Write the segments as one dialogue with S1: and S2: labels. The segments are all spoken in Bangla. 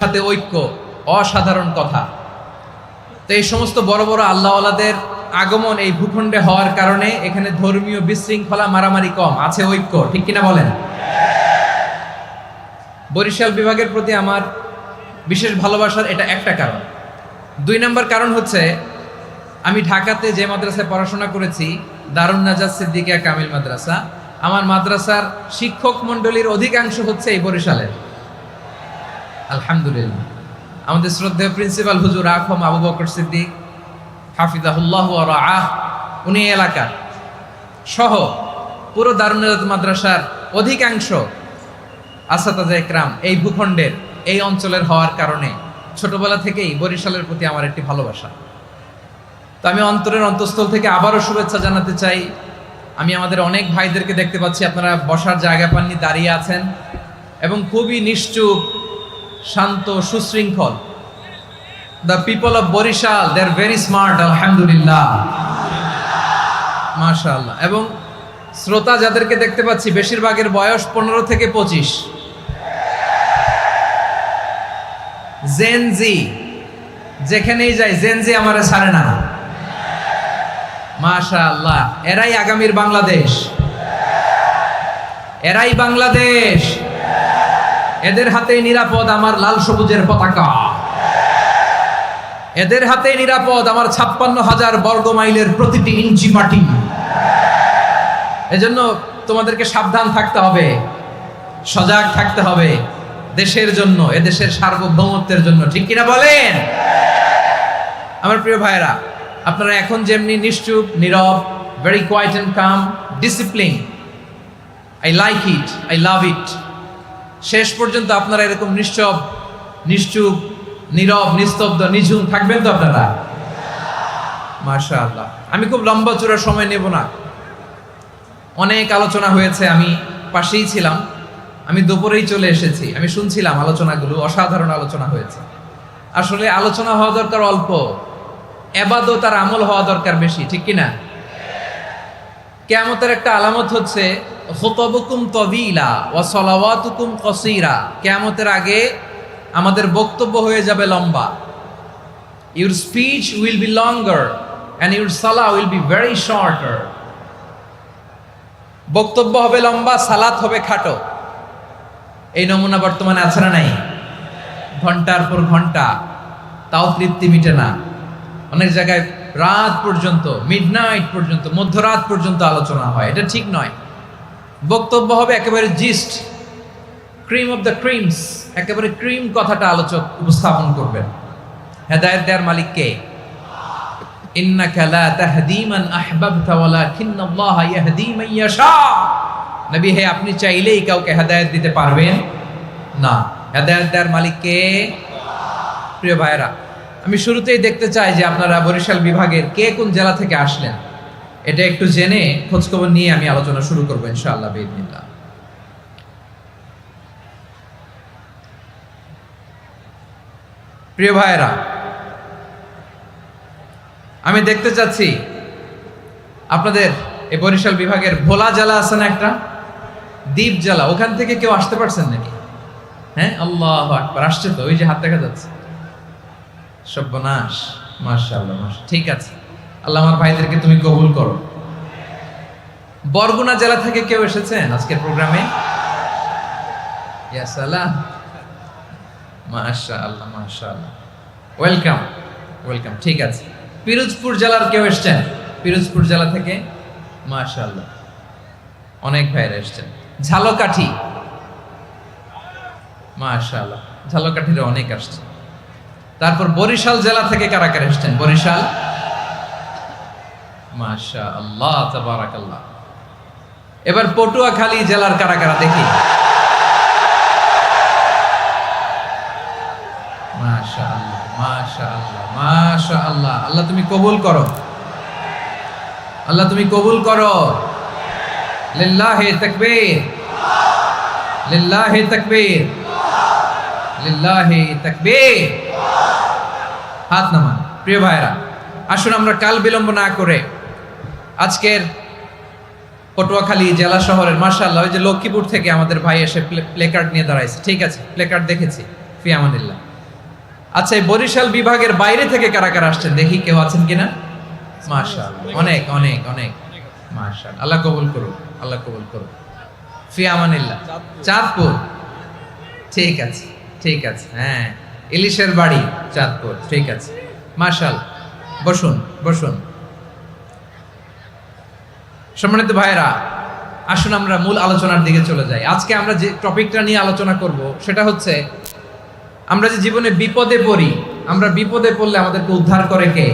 S1: সাথে ঐক্য অসাধারণ কথা। তো এই সমস্ত বড় বড় আল্লাহওয়ালাদের আগমন এই ভূখণ্ডে হওয়ার কারণে এখানে ধর্মীয় বিশৃঙ্খলা মারামারি কম, আছে ঐক্য, ঠিক কিনা বলেন? বরিশাল বিভাগের প্রতি আমার বিশেষ ভালোবাসার এটা একটা কারণ। ২ নম্বর কারণ হচ্ছে আমি ঢাকাতে যে মাদ্রাসায় পড়াশোনা করেছি, দারুন নাজাত সিদ্দিকিয়া কামিল মাদ্রাসা, আমার মাদ্রাসার শিক্ষক মণ্ডলীর অধিকাংশ হচ্ছে এই বরিশালের। আলহামদুলিল্লাহ। আমাদের শ্রদ্ধেয় প্রিন্সিপাল হুজুর আখম আবু বকর সিদ্দিক হাফিজাহুল্লাহ ওয়া রাআহ, উনি এলাকার সহ পুরো দারুন নাজাত মাদ্রাসার অধিকাংশ আসাতাজা ইকরাম এই ভূখণ্ডের এই অঞ্চলের হওয়ার কারণে ছোটবেলা থেকেই বরিশালের প্রতি আমার একটি ভালোবাসা। তো আমি অন্তরের অন্তঃস্থল থেকে আবারও শুভেচ্ছা জানাতে চাই। আমি আমাদের অনেক ভাইদেরকে দেখতে পাচ্ছি, আপনারা বসার জায়গা পাননি, দাঁড়িয়ে আছেন এবং খুবই নিশ্চুপ, শান্ত, সুশৃঙ্খল। The people of Barishal, they are very smart, আলহামদুলিল্লাহ, মাশাআল্লাহ। এবং শ্রোতা যাদেরকে দেখতে পাচ্ছি বেশিরভাগের বয়স 15 থেকে 25। জেনজি, যেখানেই যাই জেনজি আমারে ছাড়ে না, মাশাআল্লাহ। এরাই আগামীর বাংলাদেশ, এরাই বাংলাদেশ। এদের হাতেই নিরাপদ আমার লাল সবুজের পতাকা, এদের হাতেই নিরাপদ আমার 56,000 বর্গ মাইলের প্রতিটি ইঞ্চি মাটি। এজন্য তোমাদেরকে সাবধান থাকতে হবে, সজাগ থাকতে হবে দেশের জন্য, এদেশের সার্বভৌমত্বের জন্য, ঠিক কিনা বলেন? আমার প্রিয় ভাইরা, আপনারা এখন যেমনি নিশ্চুপ, নীরব, very quiet and calm, discipline, I like it, I love it. শেষ পর্যন্ত আপনারা এরকম নিশ্চুপ, নীরব, নিস্তব্ধ, নিঝুম থাকবেন তো আপনারা? মাশাআল্লাহ। আমি খুব লম্বা চূড়া সময় নেব না, অনেক আলোচনা হয়েছে, আমি পাশেই ছিলাম, আমি দুপুরেই চলে এসেছি, আমি শুনছিলাম আলোচনাগুলো, অসাধারণ আলোচনা হয়েছে। আসলে আলোচনা হওয়া দরকার অল্প, ইবাদত আর আমল হওয়া দরকার বেশি, ঠিক কিনা? কিয়ামতের একটা আলামত হচ্ছে খুতবুকুম তাওয়িলা ওয়া সালাওয়াতুকুম কাসীরা। কিয়ামতের আগে আমাদের বক্তব্য হয়ে যাবে লম্বা। Your speech will be longer and your সালাহ উইল বি ভেরি শর্টার। বক্তব্য হবে লম্বা, সালাত হবে খাটো। এই নমুনা বর্তমানে আছে না নাই? ঘন্টার পর ঘন্টা, তাও তৃপ্তি মিটে না। অনেক জায়গায় রাত পর্যন্ত, মিডনাইট পর্যন্ত, মধ্যরাত পর্যন্ত আলোচনা হয়, এটা ঠিক নয়। বক্তব্য হবে একেবারে gist, cream of the creams, একেবারে ক্রিম কথাটা আলোচক উপস্থাপন করবেন। হেদায়েত দেওয়ার মালিক কে? ইন্নাকা লা তাহদি মান আহবাবতা ওয়ালাকিন্নাল্লাহা ইয়াহদি মান ইয়াশা। নবী হে, আপনি চাইলেই কাউকে হেদায়েত দিতে পারবেন না। হেদায়েত দেওয়ার মালিক কে? প্রিয় ভাইরা, আমি শুরুতেই দেখতে চাই যে আপনারা বরিশাল বিভাগের কে কোন জেলা থেকে আসলেন, এটা একটু জেনে খোঁজখবর নিয়ে আমি আলোচনা শুরু করবো ইনশাআল্লাহ বিইذنিল্লাহ। প্রিয় ভাইরা, আমি দেখতে চাচ্ছি আপনাদের এই বরিশাল বিভাগের ভোলা জেলা আছে না একটা, দ্বীপ জেলা, ওখান থেকে কেউ আসতে পারছেন নাকি? হ্যাঁ, আল্লাহু আকবার, আসছে তো, ওই যে হাত দেখা যাচ্ছে। সর্বনাশ, মাশাআল্লাহ, মাশাআল্লাহ, ঠিক আছে। আল্লাহ আমার ভাইদেরকে তুমি কবুল করো। বরগুনা জেলা থেকে কেউ এসেছেন আজকের প্রোগ্রামে? ইয়া সালাম, মাশাআল্লাহ, মাশাআল্লাহ, ওয়েলকাম, ওয়েলকাম, ঠিক আছে। পিরোজপুর জেলার কেউ এসেছেন? পিরোজপুর জেলা থেকে মাশাআল্লাহ অনেক ভাইরা এসেছেন। ঝালকাঠি, মাশাআল্লাহ, ঝালকাঠির অনেক আসছে। তারপর বরিশাল জেলা থেকে কারা কারা এসেছেন? বরিশাল, মাশাআল্লাহ, তাবারাকাল্লাহ। এবার পটুয়াখালী জেলার কারা কারা দেখি? মাশাআল্লাহ, মাশাআল্লাহ, মাশাআল্লাহ। আল্লাহ তুমি কবুল করো, আল্লাহ তুমি কবুল করো। লিল্লাহি তাকবীর, লিল্লাহি তাকবীর, লিল্লাহি তাকবীর। হাত নামান। প্রিয় ভাইরা, আসুন আমরা কাল বিলম্ব না করে আজকের পটুয়াখালী জেলা শহরের, মাশাআল্লাহ, ওই যে লক্ষ্মীপুর থেকে আমাদের ভাই এসে প্লেকার্ড নিয়ে দাঁড়াইছে, ঠিক আছে, প্লেকার্ড দেখেছি, ফি আমানিল্লাহ। আচ্ছা, এই বরিশাল বিভাগের বাইরে থেকে কারা কারা আসছেন দেখি, কেউ আছেন কিনা? মাশাআল্লাহ, অনেক অনেক অনেক, মাশাআল্লাহ। আল্লাহ কবুল করুন, আল্লাহ কবুল করুন। ফি আমানিল্লাহ। চাঁদপুর, ঠিক আছে ঠিক আছে, হ্যাঁ, ইলিশের বাড়ি চাঁদপুর, ঠিক আছে, মাশাআল্লাহ। বসুন বসুন। সম্মানিত ভাইরা, আসুন আমরা মূল আলোচনার দিকে চলে যাই। আজকে আমরা যে টপিকটা নিয়ে আলোচনা করব সেটা হচ্ছে, আমরা যে জীবনে বিপদে পড়ি, আমরা বিপদে পড়লে আমাদেরকে উদ্ধার করে কে?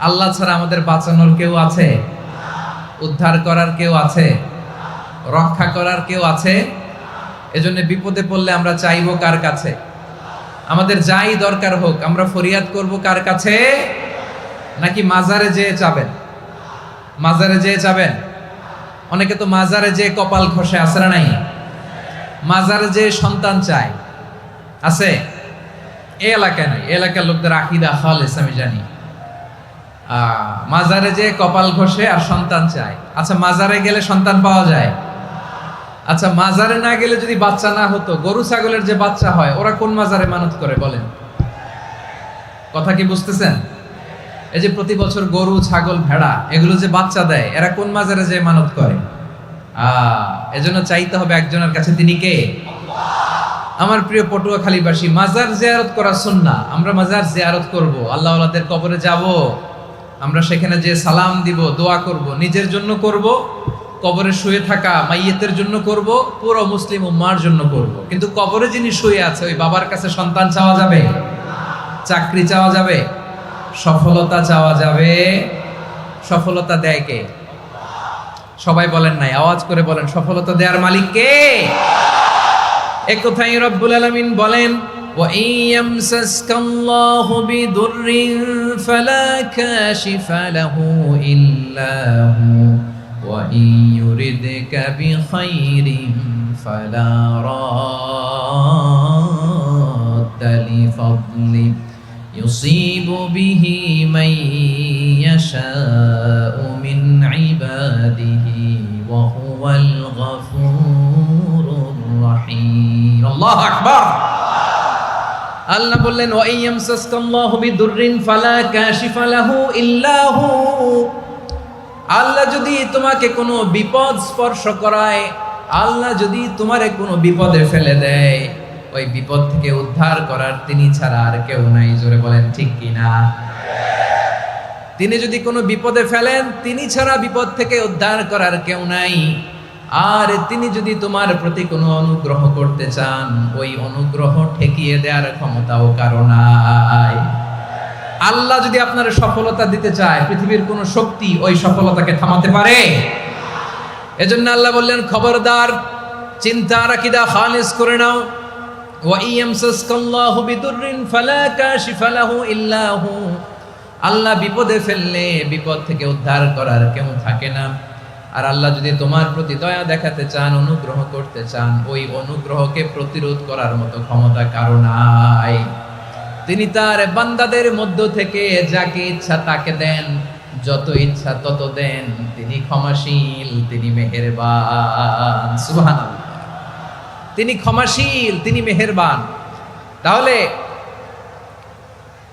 S1: আল্লাহ ছাড়া আমাদের বাঁচানোর কেউ আছে? উদ্ধার করার কেউ আছে? রক্ষা করার কেউ আছে? এজন্য বিপদে পড়লে আমরা চাইবো কার কাছে? আমাদের যাই দরকার হোক আমরা ফরিয়াদ করব কার কাছে? নাকি মাজারে যেয়ে চাবেন? মাজারে যেয়ে চাবেন? অনেকে তো মাজারে যেয়ে কপাল ঘষে, আছে না নাই? মাজারে যেয়ে সন্তান চায়, আছে? এই এলাকায় নাই, এলাকার লোকদের আকীদা খালেস আমি জানি। মাজারে যেয়ে কপাল ঘষে আর সন্তান চায়। আচ্ছা, মাজারে গেলে সন্তান পাওয়া যায়? আচ্ছা, মাজারে না গেলে যদি বাচ্চা না হতো, গরু ছাগলের যে বাচ্চা হয় ওরা কোন মাজারে মানত করে বলেন? কথা কি বুঝতেছেন? এই যে প্রতি বছর গরু ছাগল ভেড়া এগুলো যে বাচ্চা দেয়, এরা কোন মাজারে যে মানত করে? এজন্য চাইতে হবে একজনের কাছে, তিনি কে? আমার প্রিয় পটুয়াখালীবাসী, মাজার জিয়ারত করা সুন্নাহ। আমরা মাজার জিয়ারত করব, আল্লাহ ওয়ালাদের কবরে যাব, আমরা সেখানে যে সালাম দিব, দোয়া করব, নিজের জন্য করব, কবরে শুয়ে থাকা মাইয়েতের জন্য করব, পুরো মুসলিম উম্মার জন্য করব। কিন্তু কবরে যিনি শুয়ে আছে ওই বাবার কাছে সন্তান চাওয়া যাবে? চাকরি চাওয়া যাবে? সফলতা চাওয়া যাবে? সফলতা দেয় কে? সবাই বলেন নাই, আওয়াজ করে বলেন, সফলতা দেওয়ার মালিক কে? এক কথাই রব্বুল আলামিন বলেন, ওয়া ইয়ামসাসকাল্লাহু বিদুররিন ফালা কাশিফা লাহু ইল্লা হু ওয়া ইয়ুরিদকা বিখাইরিন ফালা রাদ্দা লিফাদলি ইউসিবু বিহি মান ইয়াশাউ মিন ইবাদিহি ওয়া হুয়াল গফুরুর রহিম। আল্লাহু আকবার। আল্লাহ বললেন, ওয়া ইয়ামসাসকাল্লাহু বিদুররিন ফালা কাশিফা লাহু ইল্লা হু। আল্লাহ যদি তোমাকে কোনো বিপদ স্পর্শ করায়, আল্লাহ যদি তোমারে কোনো বিপদে ফেলে দেয়, ওই বিপদ থেকে উদ্ধার করার তিনি ছাড়া আর কেউ নাই। জোরে বলেন ঠিক কিনা? তিনি যদি কোনো বিপদে ফেলেন, তিনি ছাড়া বিপদ থেকে উদ্ধার করার কেউ নাই। আর তিনি যদি তোমার প্রতি কোনো অনুগ্রহ করতে চান, ওই অনুগ্রহ ঠেকিয়ে দেওয়ার ক্ষমতাও কারো নাই। আল্লাহ যদি আপনার সফলতা দিতে চায়, পৃথিবীর কোনো শক্তি ওই সফলতাকে থামাতে পারে? এজন্য আল্লাহ বললেন, খবরদার, চিন্তার আকীদা খালিস করে নাও। ওয়া ইয়ামসাসকাল্লাহু বিদুররিন ফালা কাশিফা লাহু ইল্লা হু। আল্লাহ বিপদে ফেললে বিপদ থেকে উদ্ধার করার কেউ থাকে না। আর আল্লাহ যদি তোমার প্রতি দয়া দেখাতে চান, অনুগ্রহ করতে চান, ওই অনুগ্রহকে প্রতিরোধ করার মতো ক্ষমতা কারো নাই। তিনি তার বান্দাদের মধ্য থেকে যাকে ইচ্ছা তাকে দেন, যত ইচ্ছা তত দেন। তিনি ক্ষমাশীল, তিনি মেহেরবান। সুবহানাল্লাহ। তিনি ক্ষমাশীল, তিনি মেহেরবান। তাহলে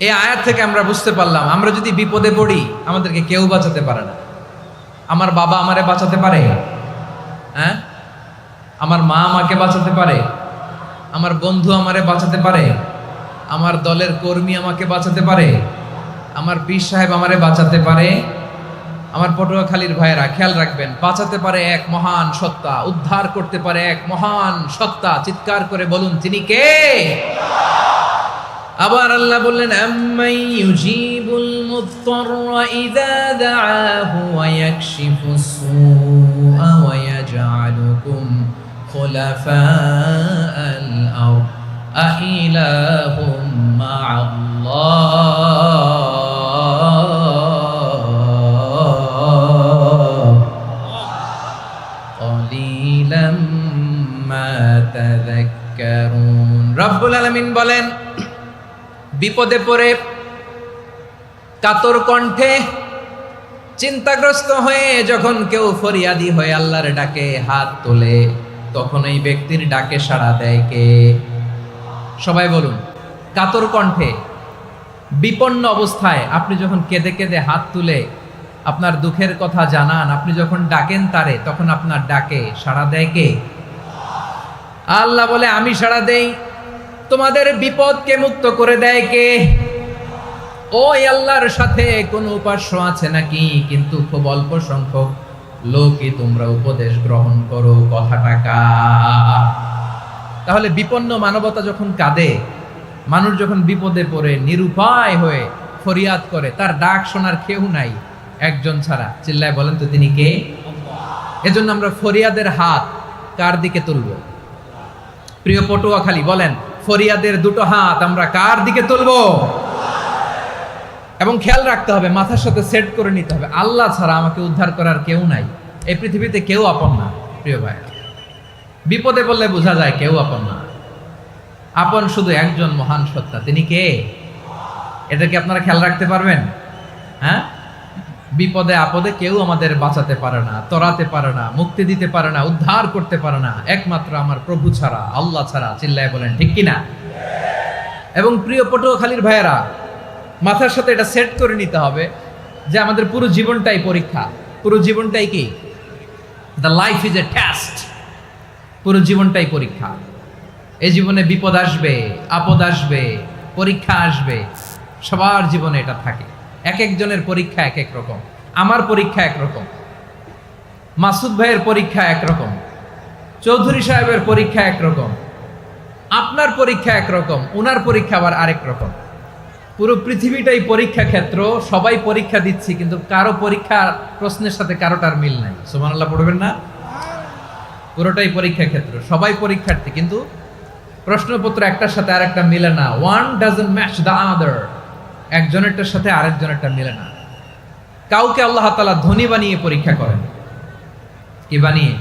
S1: এই আয়াত থেকে আমরা বুঝতে পারলাম, আমরা যদি বিপদে পড়ি আমাদেরকে কেউ বাঁচাতে পারে না। আমার বাবা আমারে বাঁচাতে পারে? হ্যাঁ? আমার মা আমাকে বাঁচাতে পারে? আমার বন্ধু আমারে বাঁচাতে পারে? আমার দলের কর্মী আমাকে বাঁচাতে পারে? আমার পীর সাহেব আমারে বাঁচাতে পারে? আমার পটুয়াখালীর ভাইয়েরা খেয়াল রাখবেন, বাঁচাতে পারে এক মহান সত্তা, উদ্ধার করতে পারে এক মহান সত্তা। চিৎকার করে বলুন, তিনি কে? আবার আল্লাহ বললেন, আম্মাই ইউজিবুল মুত্তাররা ইযা দাআহু ওয়া ইয়াকশিফুস সুআ ওয়া ইয়াজআলুকুম খুলাফাআল আরদ আইলাহুম মা'আল্লাহ ক্বালিলাম মা তাযাক্কারুন। রব্বুল আলামিন বলেন, বিপদে পড়ে কাতর কণ্ঠে চিন্তাগ্রস্ত হয়ে যখন কেউ ফরিয়াদি হয়ে আল্লাহর ডাকে হাত তোলে, তখন এই ব্যক্তির ডাকে সাড়া দেয় কে? সবাই বলুন, কাতর কণ্ঠে, বিপন্ন অবস্থায় আপনি যখন কেঁদে কেঁদে হাত তুলে আপনার দুঃখের কথা জানান, আপনি যখন ডাকেন তারে, তখন আপনার ডাকে সাড়া দেয় কে? আল্লাহ বলে আমি সাড়া দেই। তোমাদের বিপদকে মুক্ত করে দেয় কে? ওই আল্লাহর সাথে কোনো উপাস্য আছে নাকি? কিন্তু খুব অল্প সংখ্যক লোকই তোমরা উপদেশ গ্রহণ করো কথাটা। তাহলে বিপন্ন মানবতা যখন কাঁদে, মানুষ যখন বিপদে পড়ে নিরুপায় হয়ে ফরিয়াদ করে, তার ডাক শোনার কেউ নাই একজন ছাড়া। চিল্লায় বলেন তো তিনি কে? এজন্য আমরা ফরিয়াদের হাত কার দিকে তুলব? প্রিয় পটুয়াখালী বলেন, ফরিয়াদের দুটো হাত আমরা কার দিকে তুলব? এবং খেয়াল রাখতে হবে, মাথার সাথে সেট করে নিতে হবে, আল্লাহ ছাড়া আমাকে উদ্ধার করার কেউ নাই। এই পৃথিবীতে কেউ আপন না। প্রিয় ভাই, বিপদে পড়লে বোঝা যায় কেউ আপন না। আপন শুধু একজন মহান সত্তা, তিনি কে? এটা কি আপনারা খেয়াল রাখতে পারবেন? হ্যাঁ, বিপদে আপদে কেউ আমাদের বাঁচাতে পারে না, তরাতে পারে না, মুক্তি দিতে পারে না, উদ্ধার করতে পারে না, একমাত্র আমার প্রভু ছাড়া, আল্লাহ ছাড়া। চিল্লায় বলেন ঠিক কিনা? এবং প্রিয় পটুয়াখালীর ভাইয়েরা, মাথার সাথে এটা সেট করে নিতে হবে যে আমাদের পুরো জীবনটাই পরীক্ষা। পুরো জীবনটাই কি? The life is a test. পুরো জীবনটাই পরীক্ষা। এই জীবনে বিপদ আসবে, আপদ আসবে, পরীক্ষা আসবে, সবার জীবনে এটা থাকে। এক একজনের পরীক্ষা এক এক রকম। আমার পরীক্ষা একরকম, মাসুদ ভাইয়ের পরীক্ষা একরকম, চৌধুরী সাহেবের পরীক্ষা একরকম, আপনার পরীক্ষা একরকম, ওনার পরীক্ষা আবার আরেক রকম। পুরো পৃথিবীটাই পরীক্ষা ক্ষেত্র, সবাই পরীক্ষা দিচ্ছি, কিন্তু কারো পরীক্ষা প্রশ্নের সাথে কারোটার মিল নাই। সুবহানাল্লাহ পড়বেন না? পুরোটাই পরীক্ষা ক্ষেত্র, সবাই পরীক্ষার্থী, কিন্তু প্রশ্নপত্র একটার সাথে আরেকটা মিলে না। One doesn't match the other. একজনেরটার সাথে আরেকজনেরটা মিলে না। কাউকে আল্লাহ তাআলা ধনী বানিয়ে পরীক্ষা করেন। কি বানিয়ে?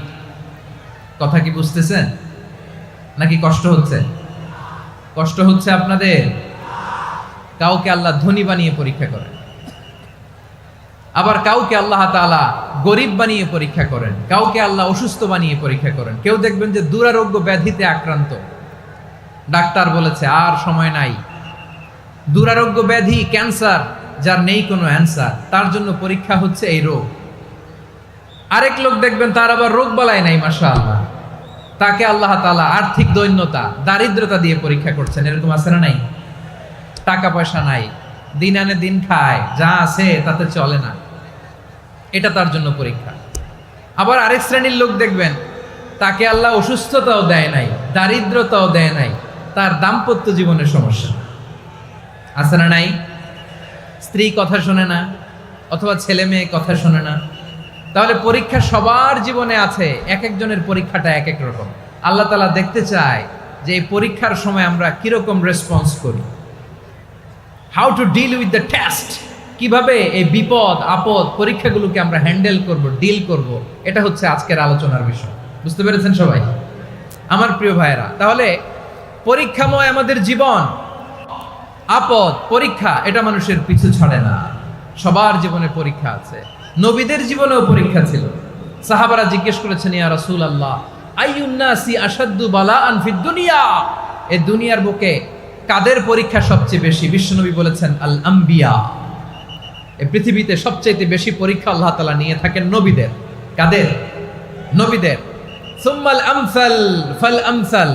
S1: কথা কি বুঝতেছেন নাকি কষ্ট হচ্ছে? কষ্ট হচ্ছে আপনাদের? কাউকে আল্লাহ ধনী বানিয়ে পরীক্ষা করেন, আবার কাউকে আল্লাহ তাআলা গরিব বানিয়ে পরীক্ষা করেন, কাউকে আল্লাহ অসুস্থ বানিয়ে পরীক্ষা করেন। কেউ দেখবেন যে দুরারোগ্য ব্যাধিতে আক্রান্ত, ডাক্তার বলেছে আর সময় নাই, দুরারোগ্য ব্যাধি, ক্যান্সার, যার নেই কোনো অ্যান্সার, তার জন্য পরীক্ষা হচ্ছে এই রোগ। আরেক লোক দেখবেন তার আবার রোগ বালাই নাই, মাশাআল্লাহ, তাকে আল্লাহ তাআলা আর্থিক দৈন্যতা, দারিদ্রতা দিয়ে পরীক্ষা করছেন। এরকম আছে না নাই? টাকা পয়সা নাই, দিন আনে দিন খায়, যা আছে তাতে চলে না, এটা তার জন্য পরীক্ষা। আবার আরেক শ্রেণীর লোক দেখবেন তাকে আল্লাহ অসুস্থতাও দেয় নাই, দারিদ্রতাও দেয় নাই, তার দাম্পত্য জীবনের সমস্যা আছে না নাই? স্ত্রী কথা শোনে না, অথবা ছেলে মেয়ে কথা শোনে না। তাহলে পরীক্ষা সবার জীবনে আছে, এক একজনের পরীক্ষাটা এক এক রকম। আল্লাহ তাআলা দেখতে চায় যে এই পরীক্ষার সময় আমরা কিরকম রেসপন্স করি। How to deal with the test, কিভাবে এই বিপদ আপদ পরীক্ষাগুলোকে আমরা হ্যান্ডেল করব, ডিল করব, এটা হচ্ছে আজকের আলোচনার বিষয়। বুঝতে পেরেছেন সবাই আমার প্রিয় ভাইয়েরা? তাহলে পরীক্ষাময় আমাদের জীবন, আপদ পরীক্ষা, এটা মানুষের পিছু ছাড়ে না। সবার জীবনে পরীক্ষা আছে। নবীদের জীবনেও পরীক্ষা ছিল। সাহাবারা জিজ্ঞেস করেছেন, ইয়া রাসূলুল্লাহ, আইয়ুন নাসি আশাদ্দু বালাআন ফিদ দুনিয়া, এই দুনিয়ার বুকে কাদের পরীক্ষা সবচেয়ে বেশি? বিশ্বনবী বলেছেন, আল আম্বিয়া। এই পৃথিবীতে সবচেয়ে বেশি পরীক্ষা আল্লাহ তাআলা নিয়ে থাকেন নবীদের। কাদের? নবীদের। সুম্মাল আমসাল ফাল আমসাল,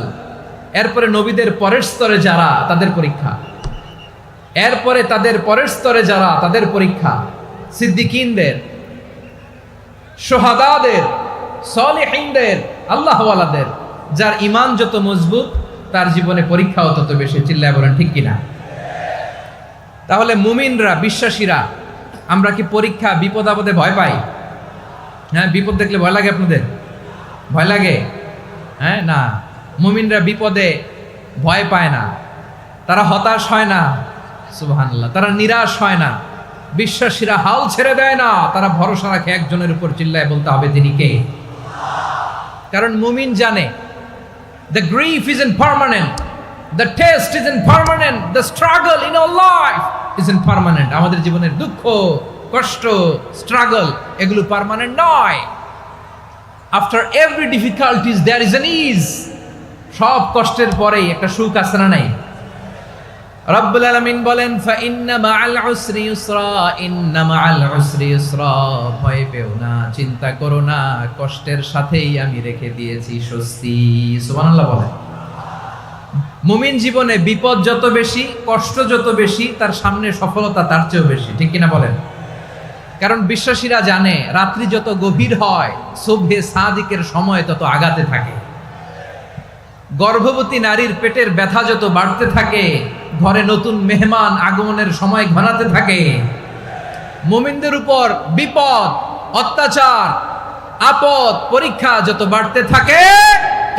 S1: এরপরে নবীদের পরের স্তরে যারা, তাদের পরীক্ষা। এরপরে তাদের পরের স্তরে যারা, তাদের পরীক্ষা। সিদ্দিকিনদের, শুহাদাদের, সলিহিনদের, আল্লাহওয়ালাদের। যার ঈমান যত মজবুত, তার জীবনে পরীক্ষাও তত বেশি। চিল্লায় বলেন ঠিক কিনা? তাহলে মুমিনরা, বিশ্বাসীরা, আমরা কি পরীক্ষা বিপদ আপদে ভয় পাই? হ্যাঁ, বিপদ দেখলে ভয় লাগে আপনাদের? ভয় লাগে? হ্যাঁ, না, মুমিনরা বিপদে ভয় পায় না, তারা হতাশ হয় না, সুবহানাল্লাহ, তারা নিরাশ হয় না। বিশ্বাসীরা হাল ছেড়ে দেয় না, তারা ভরসা রাখে একজনের উপর। চিল্লায় বলতে হবে তিনি কে? কারণ মুমিন জানে the grief isn't permanent, the test isn't permanent, the struggle in our life isn't permanent. আমাদের জীবনের দুঃখ, কষ্ট, স্ট্রাগল, এগুলো পার্মানেন্ট নয়। after every difficulties there is an ease. সব কষ্টের পরেই একটা সুখ আছে না নাই? রব্বুল আলামিন বলেন ফাইন্না মাআল উসরি ইউসরা, ইন্না মাআল উসরি ইউসরা, ভয় পেও না, চিন্তা করো না, কষ্টের সাথেই আমি রেখে দিয়েছি স্বস্তি। সুবহানাল্লাহ বলেন। মুমিন জীবনে বিপদ যত বেশি, কষ্ট যত বেশি, তার সামনে সফলতা তার চেয়েও বেশি, ঠিক কিনা বলেন? কারণ বিশ্বাসীরা জানে রাত্রি যত গভীর হয় সুবহে সাদিকের সময় তত আগাতে থাকে। গর্ভবতী নারীর পেটের ব্যথা যত বাড়তে থাকে, ঘরে নতুন মেহমান আগমনের সময় ঘনাতে থাকে। মুমিনদের উপর বিপদ, অত্যাচার, আপদ, পরীক্ষা যত বাড়তে থাকে,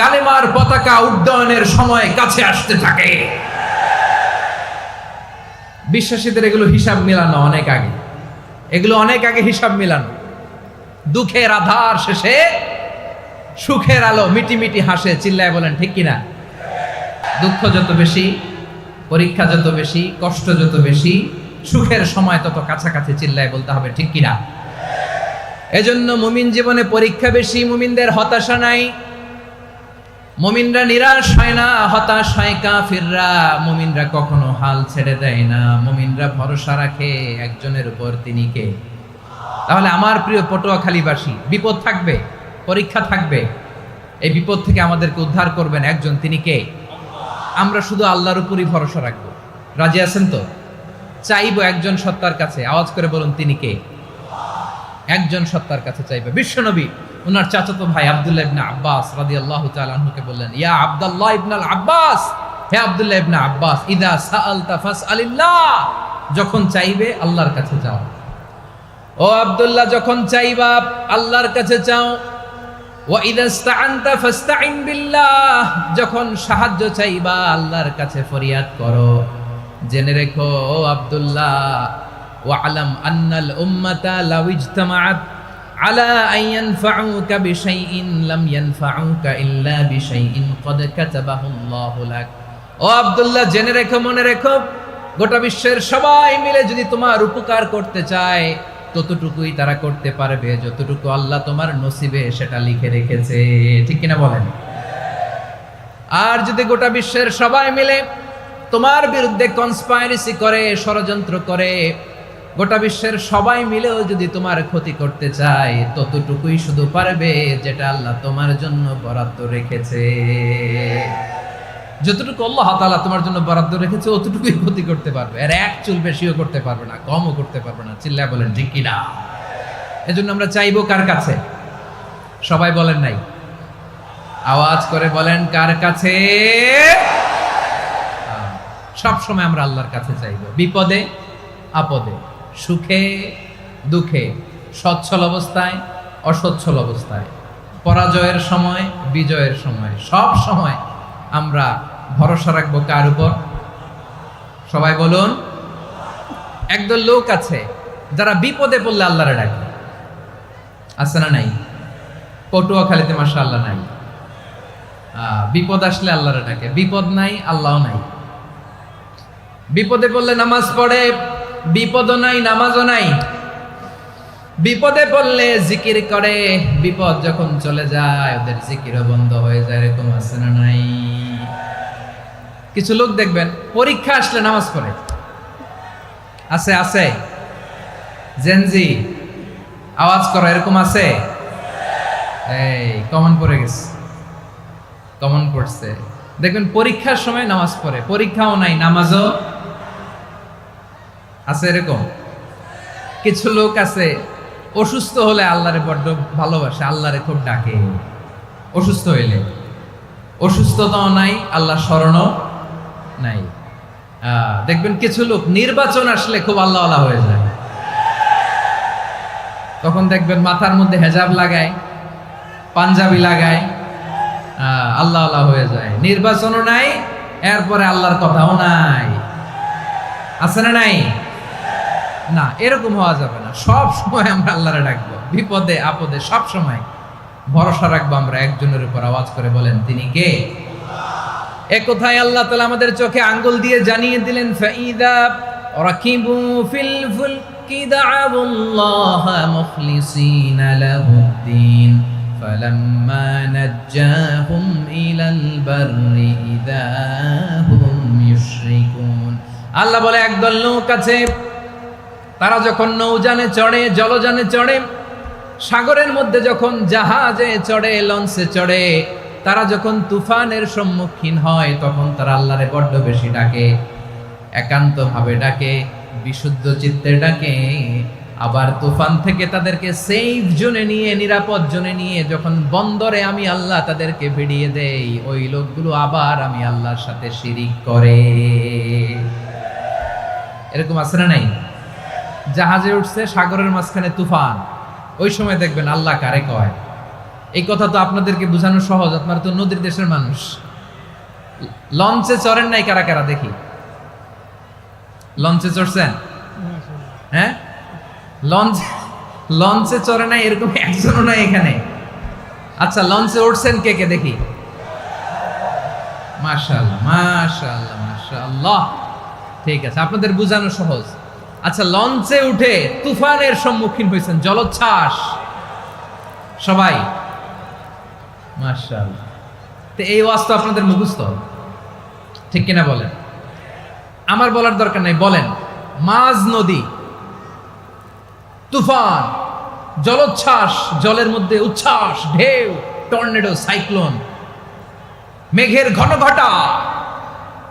S1: কালেমার পতাকা উড্ডয়নের সময় কাছে আসতে থাকে। বিশ্বাসীদের এগুলো হিসাব মিলানো অনেক আগে, এগুলো অনেক আগে হিসাব মিলানো। দুঃখের আধার শেষে সুখের আলো মিটিমিটি হাসে, চিল্লায় বলেন ঠিক কিনা? দুঃখ যত বেশি, পরীক্ষা যত বেশি, কষ্ট যত বেশি, সুখের সময় তত কাছাকাছি, চিল্লায় বলতে হবে ঠিক কিনা? এজন্য মুমিন জীবনে পরীক্ষা বেশি, মুমিনদের হতাশা নাই। মুমিনরা নিরাশ হয় না, হতাশ হয় কাফিররা। মুমিনরা কখনো হাল ছেড়ে দেয় না, মুমিনরা ভরসা রাখে একজনের উপর, তিনি কে? তাহলে আমার প্রিয় পটুয়াখালীবাসী, বিপদ থাকবে, পরীক্ষা থাকবে, এই বিপদ থেকে আমাদেরকে উদ্ধার করবেন একজন, তিনি কে? আমরা শুধু আল্লাহর উপরই ভরসা রাখবো। রাজি আছেন তো? চাইবো একজন সত্তার কাছে, আওয়াজ করে বলুন তিনি কে? একজন সত্তার কাছে চাইবে। বিশ্বনবী ওনার চাচাতো ভাই আব্দুল্লাহ ইবনে আব্বাস রাদিয়াল্লাহু তাআলা আনহুকে বললেন, ইয়া আব্দুল্লাহ ইবনুল আব্বাস, হে আব্দুল্লাহ ইবনে আব্বাস, ইদা সাআলতা ফাসআলিল্লাহ, যখন চাইবে আল্লাহর কাছে যাও। ও আব্দুল্লাহ, যখন চাইবা আল্লাহর কাছে চাও। ওয়া ইদা ইসতাআনতা ফাসতাইন বিল্লাহ, যখন সাহায্য চাইবা আল্লাহর কাছে ফরিয়াদ করো। জেনে রেখো ও আব্দুল্লাহ, ওয়া'লাম আন্নাল উম্মাতা লাউ ইজতামাআত আলা আন ইয়ানফাউকা বিশাইইন লাম ইয়ানফাউকা ইল্লা বিশাইইন ক্বাদ কাতাবাহু আল্লাহু লাক। ও আব্দুল্লাহ, জেনে রেখো, মনে রেখো, গোটা বিশ্বের সবাই মিলে যদি তোমার উপকার করতে চায় ততটুকুই তারা করতে পারবে যতটুকু আল্লাহ তোমার নসিবে সেটা লিখে রেখেছে, ঠিক কিনা বলেন? আর যদি গোটা বিশ্বের সবাই মিলে তোমার বিরুদ্ধে কনস্পাইরেসি করে, ষড়যন্ত্র করে, গোটা বিশ্বের সবাই মিলেও যদি তোমার ক্ষতি করতে চায় ততটুকুই শুধু পারবে যেটা আল্লাহ তোমার জন্য বরাদ্দ রেখেছে। যতটুকু আল্লাহ তাআলা তোমার জন্য বরাদ্দ রেখেছে অতটুকুই ক্ষতি করতে পারবে, আর এক চুল বেশিও করতে পারবে না, কমও করতে পারবে না, চিল্লায় বলেন ঠিক কিনা? এজন্য আমরা চাইবো কার কাছে? সবাই বলেন নাই, আওয়াজ করে বলেন কার কাছে? সব সময় আমরা আল্লাহর কাছে চাইবো, বিপদে আপদে, সুখে দুঃখে, সচ্ছল অবস্থায় অসচ্ছল অবস্থায়, পরাজয়ের সময় বিজয়ের সময়, সব সময় আমরা ভরসা রাখবো কার উপর? সবাই বলুন। একদল লোক আছে যারা বিপদে পড়লে আল্লাহরে ডাকে, আছে না নাই? পটুয়াখালীতে মাশাআল্লাহ নাই। বিপদ আসলে আল্লাহরে ডাকে, বিপদ নাই আল্লাহও নাই। বিপদে পড়লে নামাজ পড়ে, বিপদও নাই নামাজও নাই। বিপদে পড়লে জিকির করে, বিপদ যখন চলে যায় ওদের জিকিরও বন্ধ হয়ে যায়। এরকম আছে না নাই? কিছু লোক দেখবেন পরীক্ষা আসলে নামাজ পড়ে, আছে আছে? জেনজি আওয়াজ করো, এরকম আছে? এই কমন পড়ে গেছে, কমন পড়ছে। দেখবেন পরীক্ষার সময় নামাজ পড়ে, পরীক্ষাও নাই নামাজও আছে। এরকম কিছু লোক আছে অসুস্থ হলে আল্লাহরে বড্ড ভালোবাসে, আল্লাহরে খুব ডাকে। অসুস্থ হইলে অসুস্থতাও নাই, আল্লাহ স্মরণও নাই। দেখবেন কিছু লোক নির্বাচন আসলে খুব আল্লাহওয়ালা হয়ে যায়, তখন দেখবেন মাথার মধ্যে হেজাব লাগায়, পাঞ্জাবি লাগায়, আল্লাহওয়ালা হয়ে যায়। নির্বাচনও নাই, এরপরে আল্লাহর কথাও নাই, আছে না নাই? না, এরকম হওয়া যাবে না। সব সময় আমরা আল্লাহরে ডাকবো, বিপদে আপদে সব সময় ভরসা রাখবো আমরা একজনের উপর। আওয়াজ করে বলেন তিনি কে? এ কথায় আল্লাহ তাআলা আমাদের চোখে আঙ্গুল দিয়ে জানিয়ে দিলেন, ফাইদা রাকিবু ফিল ফুলকি দা'আবুল্লাহ মুখলিসিনা লাহুদ্দিন ফালাম্মা নাজ্জাহুম ইলাল বাররি ইযা হুম يشركون আল্লাহ বলে একদল লোক আছে, তারা যখন নৌযানে চড়ে, জলযানে চড়ে, সাগরের মধ্যে যখন জাহাজে চড়ে, লঞ্চে চড়ে, তারা যখন তুফানের সম্মুখীন হয় তখন তারা আল্লাহরে বড্ড বেশি ডাকে, একান্তভাবে ডাকে, বিশুদ্ধ চিত্তে ডাকে। আবার তুফান থেকে তাদেরকে সেফ জোনে নিয়ে, নিরাপদ জোনে নিয়ে যখন বন্দরে আমি আল্লাহ তাদেরকে ভিড়িয়ে দেই, ওই লোকগুলো আবার আমি আল্লাহর সাথে শিরিক করে। এরকম আছে না নাই? জাহাজে উঠছে, সাগরের মাঝখানে তুফান, ওই সময় দেখবেন আল্লাহ কারে কয়। এই কথা তো আপনাদেরকে বোঝানো সহজ, আপনারা তো নদীর দেশের মানুষ। লঞ্চে চড়েন নাই কারা কারা দেখি? লঞ্চে চড়ছেন? হ্যাঁ, লঞ্চে চড়ে নাই এরকম একজনও নাই এখানে। আচ্ছা, লঞ্চে উঠছেন কে কে দেখি? মাশাআল্লাহ, মাশাআল্লাহ, মাশাআল্লাহ। ঠিক আছে, আপনাদের বোঝানো সহজ। আচ্ছা, লঞ্চে উঠে তুফানের সম্মুখীন হয়েছেন, জলোচ্ছ্বাস সবাই, মাশাআল্লাহ। তো এই ওয়াজ তো আপনাদের মুখস্থ, ঠিক কিনা বলেন? আমার বলার দরকার নাই, বলেন। মাঝ নদী, তুফান, জলোচ্ছ্বাস, জলের মধ্যে উচ্ছ্বাস, ঢেউ, টর্নেডো, সাইক্লোন, মেঘের ঘনঘটা,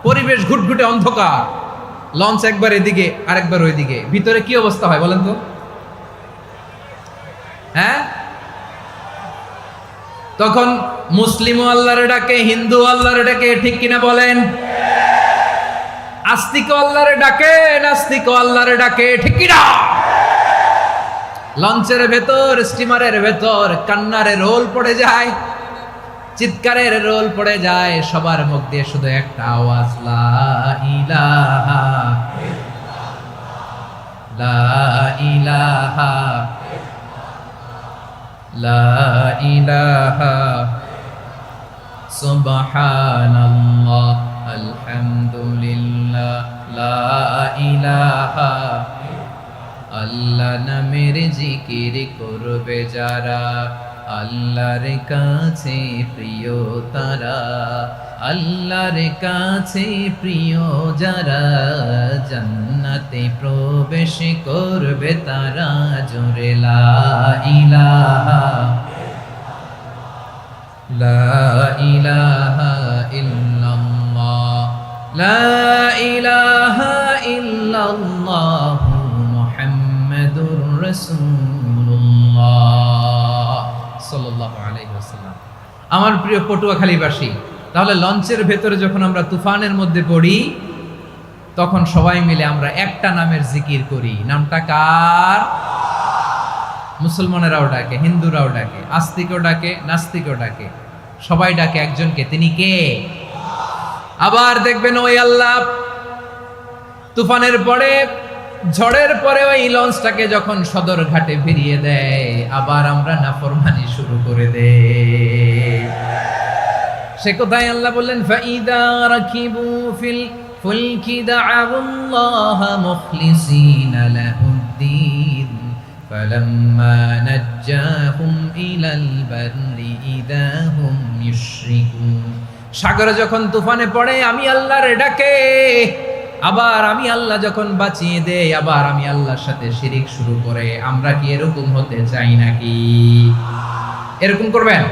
S1: পরিবেশ ঘুটঘুটে অন্ধকার, লঞ্চ একবার এদিকে আরেকবার ওইদিকে, ভিতরে কি অবস্থা হয় বলেন তো? হ্যাঁ, তখন মুসলিমও আল্লাহরে ডাকে, হিন্দু আল্লাহরে ডাকে, ঠিক কিনা বলেন? আস্তিক আল্লাহরে ডাকে, নাস্তিক আল্লাহরে ডাকে, ঠিক কিনা? লঞ্চের ভেতর, স্টিমারের ভেতর কান্নারে রোল পড়ে যায়, চিৎকারের রোল পড়ে যায়, সবার মুখ দিয়ে শুধু একটা আওয়াজ, লা ইলাহা লা ইলাহা লা ইলাহা সুবহানাল্লাহ আলহামদুলিল্লাহ লা ইলাহা। আল্লাহ নামের জিকির করবে যারা, আল্লাহর কাছে প্রিয় তারা, আল্লাহর কাছে প্রিয় যারা, জান্নাতে প্রবেশ করবে তারা, জোরে লা ইলাহা লা ইলাহা ইল্লাল্লাহ লা ইলাহা ইল্লাল্লাহ মুহাম্মাদুর রাসূলুল্লাহ সাল্লাল্লাহু আলাইহি ওয়াসাল্লাম। আমার প্রিয় পটুয়াখালীবাসী, তাহলে লঞ্চের ভেতরে যখন আমরা তুফানের মধ্যে পড়ি, তখন সবাই মিলে আমরা একটা নামের জিকির করি। নামটা কার? মুসলমানেরাও ডাকে, হিন্দুরাও ডাকে, আস্তিকও ডাকে, নাস্তিকও ডাকে, সবাই ডাকে একজনকে। তিনি কে? আবার দেখবেন ওই আল্লাহ তুফানের পরে, ঝড়ের পরে ওই লঞ্চটাকে যখন সদর ঘাটে ফিরিয়ে দেয়, আবার আমরা নাফরমানি শুরু করে দেই। সে কোথায় আল্লাহ বললেন, ফাইদা রাকিবু ফিল ফুলকি দা'আউল্লাহ মুখলিসিনা লাহুদ্দিন ফালাম্মা নাজ্জাহুম ইলাল বাররি ইযা হুম ইউশরিকুন। সাগরে যখন তুফানে পড়ে আমি আল্লাহর ডাকে, আবার আমি আল্লাহ যখন বাঁচিয়ে দেই, আবার আমি আল্লাহর সাথে শিরিক শুরু করে। আমরা কি এরকম হতে চাই নাকি? এরকম করবেন?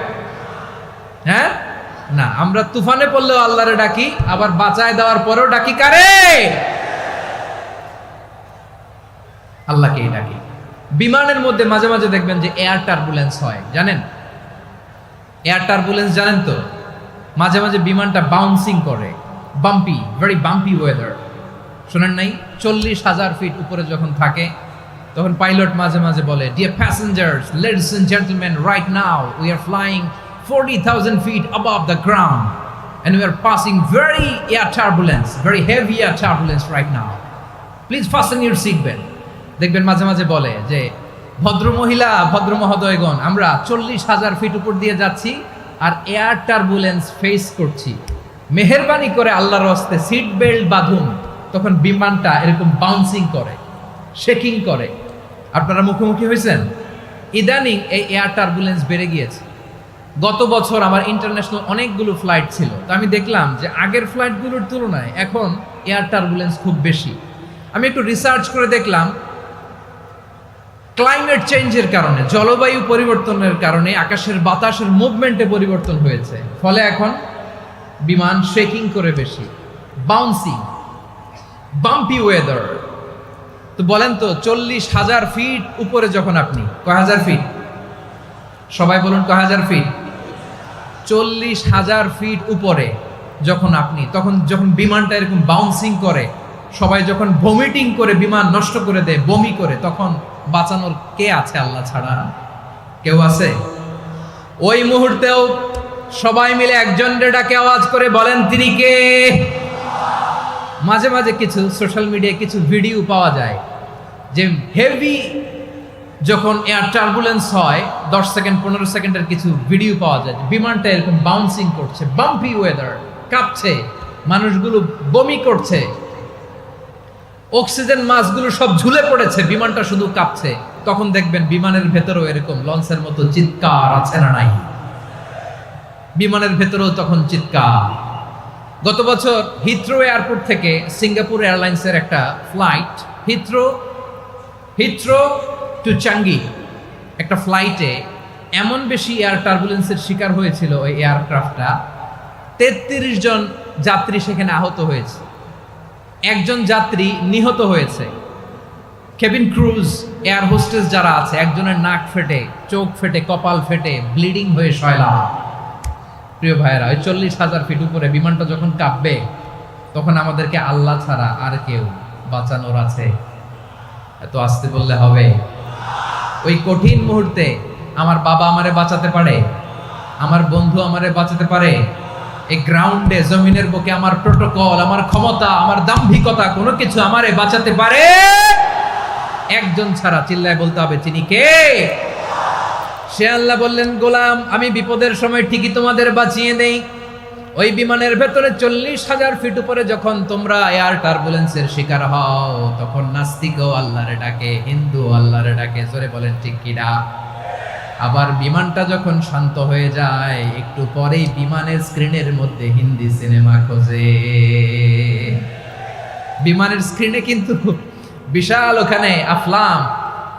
S1: হ্যাঁ না, আমরা তুফানে পড়লেও আল্লাহরে ডাকি, আবার বাঁচায় দেওয়ার পরেও ডাকি কারে? আল্লাহকেই ডাকি। বিমানের মধ্যে মাঝে মাঝে দেখবেন যে এয়ার টার্বুলেন্স হয়, জানেন? এয়ার টার্বুলেন্স জানেন তো? মাঝে মাঝে বিমানটা বাউন্সিং করে, বাম্পি, ভেরি বাম্পি ওয়েদার। শোনেন নাই? 40,000 ফিট উপরে যখন থাকে, তখন পাইলট মাঝে মাঝে বলে, dear passengers, ladies and gentleman, right now we are flying 40,000 feet above the ground and we are passing very air turbulence, very heavy air turbulence right now. Please fasten your seat belt. দেখবেন মাঝে মাঝে বলে যে, ভদ্র মহিলা, ভদ্র মহোদয়গণ, আমরা 40,000 ফিট উপর দিয়ে যাচ্ছি আর এয়ার টার্বুলেন্স ফেস করছি, মেহেরবানি করে আল্লাহর রাস্তে সিট বেল্ট বাঁধুন। তখন বিমানটা এরকম বাউন্সিং করে, শেকিং করে। আপনারা মুখোমুখি হয়েছেন? ইদানিং এই এয়ার টার্বুলেন্স বেড়ে গিয়েছে। গত বছর আমার ইন্টারন্যাশনাল অনেকগুলো ফ্লাইট ছিল, তো আমি দেখলাম যে আগের ফ্লাইটগুলোর তুলনায় এখন এয়ার টার্বুলেন্স খুব বেশি। আমি একটু রিসার্চ করে দেখলাম ক্লাইমেট চেঞ্জের কারণে, জলবায়ু পরিবর্তনের কারণে আকাশের বাতাসের মুভমেন্টে পরিবর্তন হয়েছে, ফলে এখন বিমান শেকিং করে বেশি, বাউন্সিং, বাম্পি ওয়েদার। তো বলেন তো 40,000 ফিট উপরে যখন আপনি, কয় হাজার ফিট, সবাই বলুন কয় হাজার ফিট, 40,000 ফিট উপরে যখন আপনি, তখন যখন বিমানটা এরকম বাউন্সিং করে, সবাই যখন ভমিটিং করে বিমান নষ্ট করে দেয়, বমি করে, তখন বাঁচানোর কে আছে আল্লাহ ছাড়া? কেউ আছে? ওই মুহূর্তেও সবাই মিলে একজন ডাকে আওয়াজ করে বলেন তিনি কে? মাঝে মাঝে কিছু সোশ্যাল মিডিয়ায় কিছু ভিডিও পাওয়া যায় যে হেভি যখন এয়ার টার্বুলেন্স হয় 10 সেকেন্ড 15 সেকেন্ডের কিছু ভিডিও পাওয়া যায়, বিমানটা এরকম বাউন্সিং করছে, বাম্পি ওয়েদার, কাঁপছে, মানুষগুলো বমি করছে, অক্সিজেন মাস্কগুলো সব ঝুলে পড়েছে, বিমানটা শুধু কাঁপছে। তখন দেখবেন বিমানের ভেতরেও এরকম লঞ্চের মতো চিৎকার আছে না নাই? বিমানের ভেতরেও তখন চিৎকার। গত বছর হিথ্রো এয়ারপোর্ট থেকে সিঙ্গাপুর এয়ারলাইন্সের একটা ফ্লাইট, হিথ্রো টু চাঙ্গি, একটা ফ্লাইটে এমন বেশি এয়ার টার্বুলেন্সের শিকার হয়েছিল ওই এয়ারক্রাফটটা, 33 জন যাত্রী সেখানে আহত হয়েছে, একজন যাত্রী নিহত হয়েছে। কেবিন ক্রুজ, এয়ার হোস্টেস যারা আছে, একজনের নাক ফেটে, চোখ ফেটে, কপাল ফেটে, ব্লিডিং হয়ে শয়লা। প্রিয় ভাইয়েরা, ওই 40,000 ফিট উপরে বিমানটা যখন কাঁপবে, তখন আমাদেরকে আল্লাহ ছাড়া আর কেউ বাঁচানোর আছে? এত আসতে বললে হবে? ওই কঠিন মুহূর্তে আমার বাবা আমারে বাঁচাতে পারে, আমার বন্ধু আমারে বাঁচাতে পারে। এই গ্রাউন্ডে, জমিনের বুকে আমার প্রোটোকল, আমার ক্ষমতা, আমার দাম্ভিকতা কোনো কিছু আমারে বাঁচাতে পারে? একজন ছাড়া, চিল্লায় বলতে হবে তিনি কে? সে আল্লাহ বললেন, গোলাম আমি বিপদের সময় ঠিকই তোমাদের বাঁচিয়ে দেই। ওই বিমানের ভেতরে 40,000 ফিট উপরে যখন তোমরা এয়ার টার্বুলেন্সের শিকার হও, তখন নাস্তিকও আল্লাহরে ডাকে, হিন্দু আল্লাহরে ডাকে, জোরে বলেন ঠিক কিনা? আবার বিমানটা যখন শান্ত হয়ে যায়, একটু পরেই বিমানের স্ক্রিনের মধ্যে হিন্দি সিনেমা খোঁজে। বিমানের স্ক্রিনে কিন্তু বিশাল ওখানে আফলাম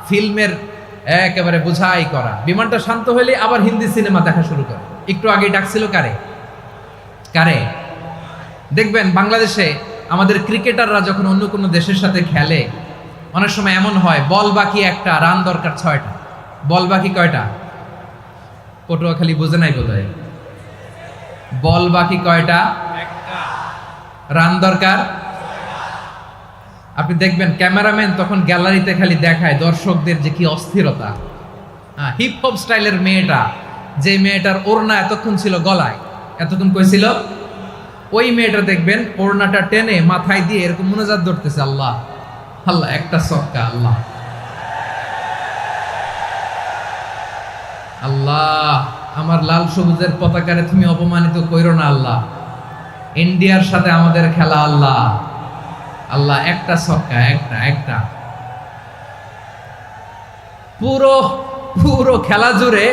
S1: ফিল্মের একেবারে বুঝাই করা। বিমানটা শান্ত হলে আবার হিন্দি সিনেমা দেখা শুরু করে। একটু আগে ডাকছিল কারে? দেখবেন বাংলাদেশে আমাদের ক্রিকেটাররা যখন অন্য কোনো দেশের সাথে খেলে, অনেক সময় এমন হয় বল বাকি একটা, রান দরকার 6টা। বল বাকি কয়টা? পটুয়াখালী বুঝে নাই বোধহয়। বল বাকি কয়টা? রান দরকার। আপনি দেখবেন ক্যামেরাম্যান তখন গ্যালারিতে খালি দেখায় দর্শকদের যে কি অস্থিরতা। হিপ হপ স্টাইলের মেয়েটা, যে মেয়েটার ওড়না এতক্ষণ ছিল গলায়, এতক্ষণ কইছিল, ওই মেয়েটা দেখবেন ওড়নাটা টেনে মাথায় দিয়ে এরকম মুনাজাত ধরতেছে, আল্লাহ আল্লাহ, একটা সক্কা, আল্লাহ আল্লাহ, আমার লাল সবুজের পতাকারে তুমি অপমানিত কইরো না আল্লাহ, ইন্ডিয়ার সাথে আমাদের খেলা আল্লাহ আল্লাহ, একটা সক্কা, একটা। পুরো খেলা জুড়ে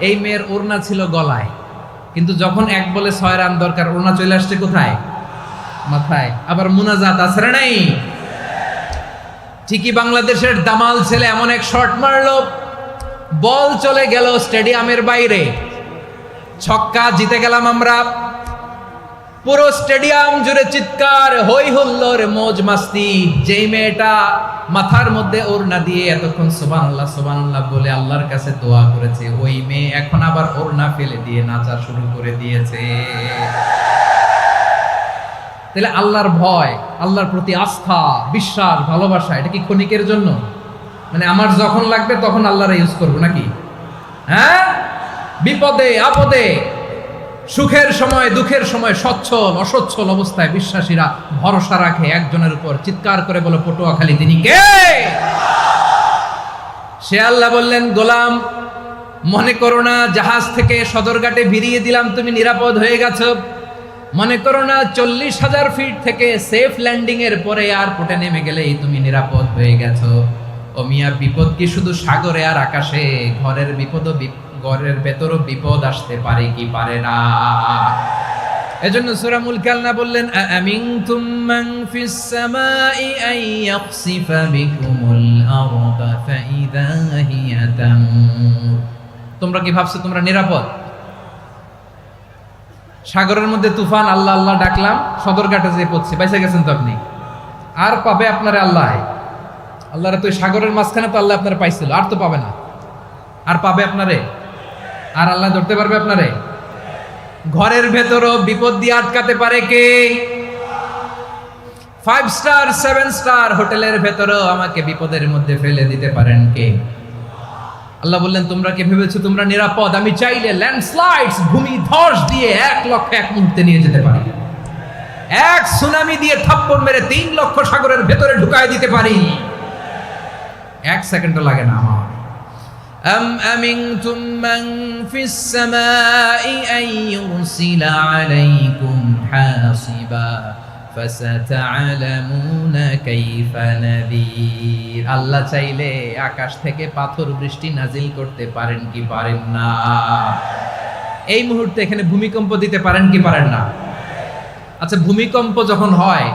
S1: এই মেয়ের ওড়না ছিল গলায়, কিন্তু যখন 1 বলে 6 রান দরকার, ওড়না চলে আসছে কোথায়? মাথায়। আবার মুনাজাত আছে না নাই? ঠিকই বাংলাদেশের দামাল ছেলে এমন এক শট মারলো, বল চলে গেল স্টেডিয়ামের বাইরে, ছক্কা, জিতে গেলাম আমরা। পুরো স্টেডিয়াম জুড়ে চিৎকার, হই হুল্লোড়, মৌজ মাস্তি। যেই মেয়েটা মাথার মধ্যে ওড়না দিয়ে এতক্ষণ সুবহানাল্লাহ সুবহানাল্লাহ বলে আল্লাহর কাছে দোয়া করেছে, ওই মেয়ে এখন আবার ওড়না ফেলে দিয়ে নাচা শুরু করে দিয়েছে। তাহলে আল্লাহর ভয়, আল্লাহর প্রতি আস্থা, বিশ্বাস, ভালোবাসা, এটা কি ক্ষণিকের জন্য? মানে আমার যখন লাগবে তখন আল্লাহরা ইউজ করবো নাকি? হ্যাঁ, বিপদে আপদে, সুখের সময় দুঃখের সময়, সচ্ছল অসচ্ছল অবস্থায় বিশ্বাসীরা ভরসা রাখে একজনের উপর। চিৎকার করে বলো, পটুয়াখালী তিনি কে? সে আল্লাহ বললেন, গোলাম মনে করো না জাহাজ থেকে সদরঘাটে ভিড়িয়ে দিলাম তুমি নিরাপদ হয়ে গেছো, মনে করো না 40,000 ফিট থেকে সেফ ল্যান্ডিং এর পরে এয়ারপোর্টে নেমে গেলেই তুমি নিরাপদ হয়ে গেছো। ও মিয়া, বিপদ কি শুধু সাগরে আর আকাশে? ঘরের বিপদও ঘরের ভেতরও বিপদ আসতে পারে কি পারে না। এজন্য সূরা মুলক আল্লাহ বললেন আমিনতুম মান ফিস সামাই আন ইয়াখসিফা বিকুমুল আরদা ফাইযা হিয়া তামুর। তোমরা কি ভাবছো তোমরা নিরাপদ? সাগরের মধ্যে তুফান, আল্লাহ আল্লাহ ডাকলাম, সদরঘাটে যেয়ে পড়ছে, বাইসে গেছেন তো আপনি। আর পাবে আপনারে আল্লাহ? আল্লাহর তো সাগরের মাঝখানে তো আল্লাহ আপনারা পাইছিল, আর তো পাবে না। আর পাবে আপনারে? আর আল্লাহ ধরতে পারবে আপনারে? ঘরের ভেতরও বিপদ দিয়ে আটকাতে পারে কে? 5 স্টার 7 স্টার হোটেলের ভেতরও আমাকে বিপদের মধ্যে ফেলে দিতে পারেন কে? আল্লাহ বললেন তোমরা কি ভেবেছো তোমরা নিরাপদ? আমি চাইলে ল্যান্ডস্লাইডস, ভূমি ধস দিয়ে 1 লক্ষ এক মুহূর্তে নিয়ে যেতে পারি। এক সুনামি দিয়ে থাপ্পড় মেরে 3 লক্ষ সাগরের ভেতরে ঢুকায় দিতে পারি। 1 সেকেন্ডও লাগে না আমার। أم أمنتم من في السماء أن يرسل عليكم حاصبا فستعلمون كيف نذير। আল্লাহ চাইলে আকাশ থেকে পাথর বৃষ্টি নাজিল করতে পারেন কি পারেন না? এই মুহূর্তে এখানে ভূমিকম্প দিতে পারেন কি পারেন না? আচ্ছা, ভূমিকম্প যখন হয়